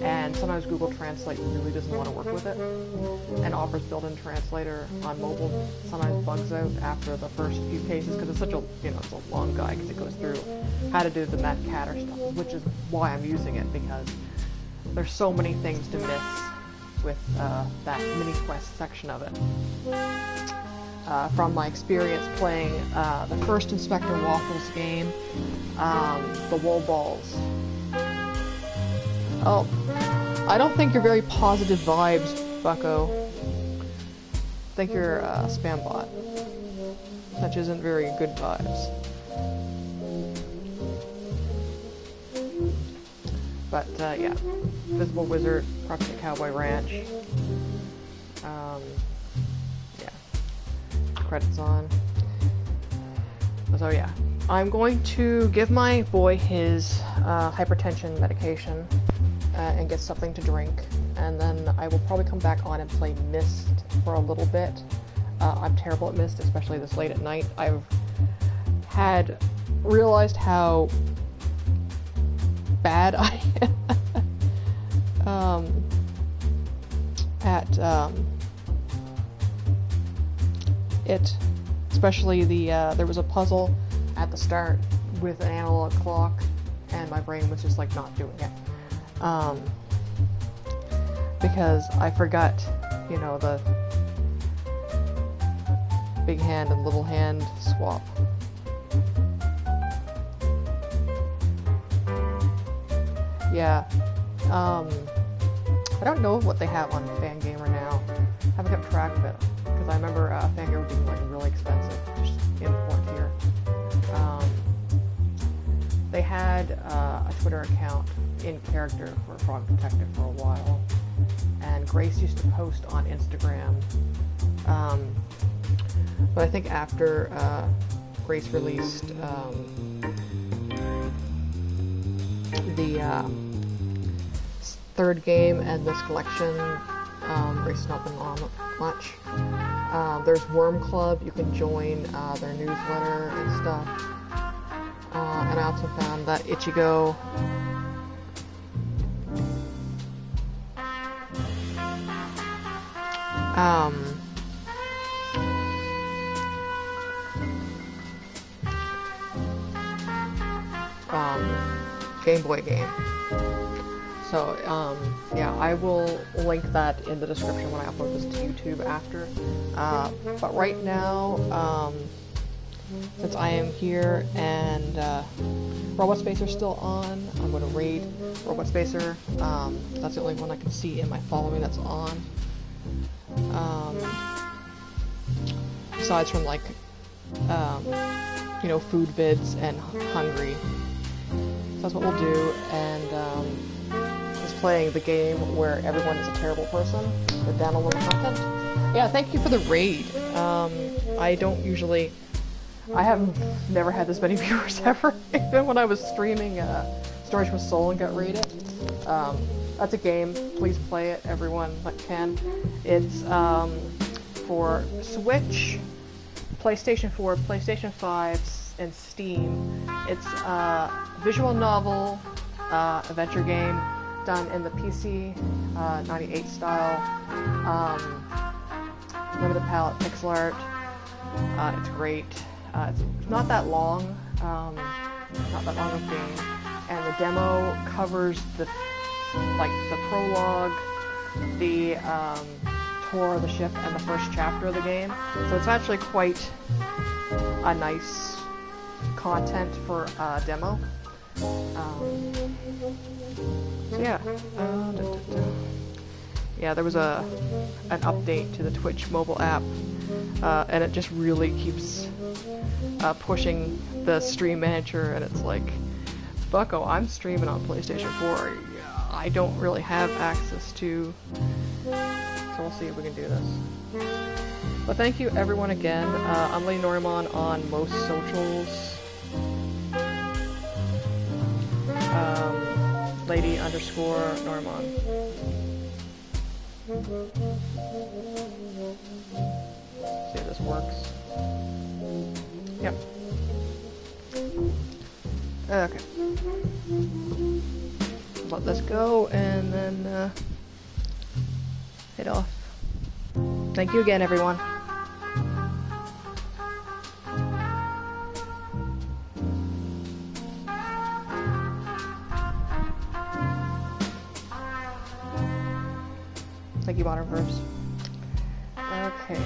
and sometimes Google Translate really doesn't want to work with it, and Opera's built-in translator on mobile sometimes bugs out after the first few cases because it's such a, it's a long guide because it goes through how to do the Matt Catter stuff, which is why I'm using it, because there's so many things to miss with that mini quest section of it. From my experience playing the first Inspector Waffles game, the Wool Balls. Oh, I don't think you're very positive vibes, Bucko. I think you're a spam bot, which isn't very good vibes. But yeah, Visible Wizard, Project Cowboy Ranch. Yeah, credits on. So yeah, I'm going to give my boy his hypertension medication and get something to drink, and then I will probably come back on and play Myst for a little bit. I'm terrible at Myst, especially this late at night. I've realized how bad I am at it, especially there was a puzzle at the start with an analog clock, and my brain was just like not doing it. Um, because I forgot, you know, the big hand and little hand swap. Yeah. I don't know what they have on Fangamer now. I haven't kept track of it because I remember Fangamer being like really expensive to just import here. They had a Twitter account in character for Frog Detective for a while, and Grace used to post on Instagram. But I think after Grace released the third game and this collection, Grace has not been on much. There's Worm Club, you can join their newsletter and stuff. And I also found that Ichigo Game Boy game. So, yeah, I will link that in the description when I upload this to YouTube after. But right now, since I am here and Robot Spacer's still on, I'm going to raid Robot Spacer. That's the only one I can see in my following that's on. Besides from, like, you know, food vids and hungry. So that's what we'll do, and just playing the game where everyone is a terrible person, the download content. Yeah, thank you for the raid. I don't usually... I have never had this many viewers ever, even when I was streaming Storage with Soul and got raided. That's a game, please play it, everyone that can. It's for Switch, PlayStation 4, PlayStation 5, and Steam. It's a visual novel adventure game done in the PC 98 style, limited palette pixel art. It's great. It's not that long, not that long of a game, and the demo covers the prologue, the tour of the ship, and the first chapter of the game. So it's actually quite a nice content for a demo. So yeah, yeah, there was an update to the Twitch mobile app, and it just really keeps pushing the stream manager, and it's like, bucko, I'm streaming on PlayStation 4. I don't really have access to, so we'll see if we can do this. But thank you everyone again. I'm Lady Norimon on most socials. Lady_Norimon. See if this works. Yep. Okay. Let this go and then head off. Thank you again, everyone. Thank you, Bottomverse. Okay.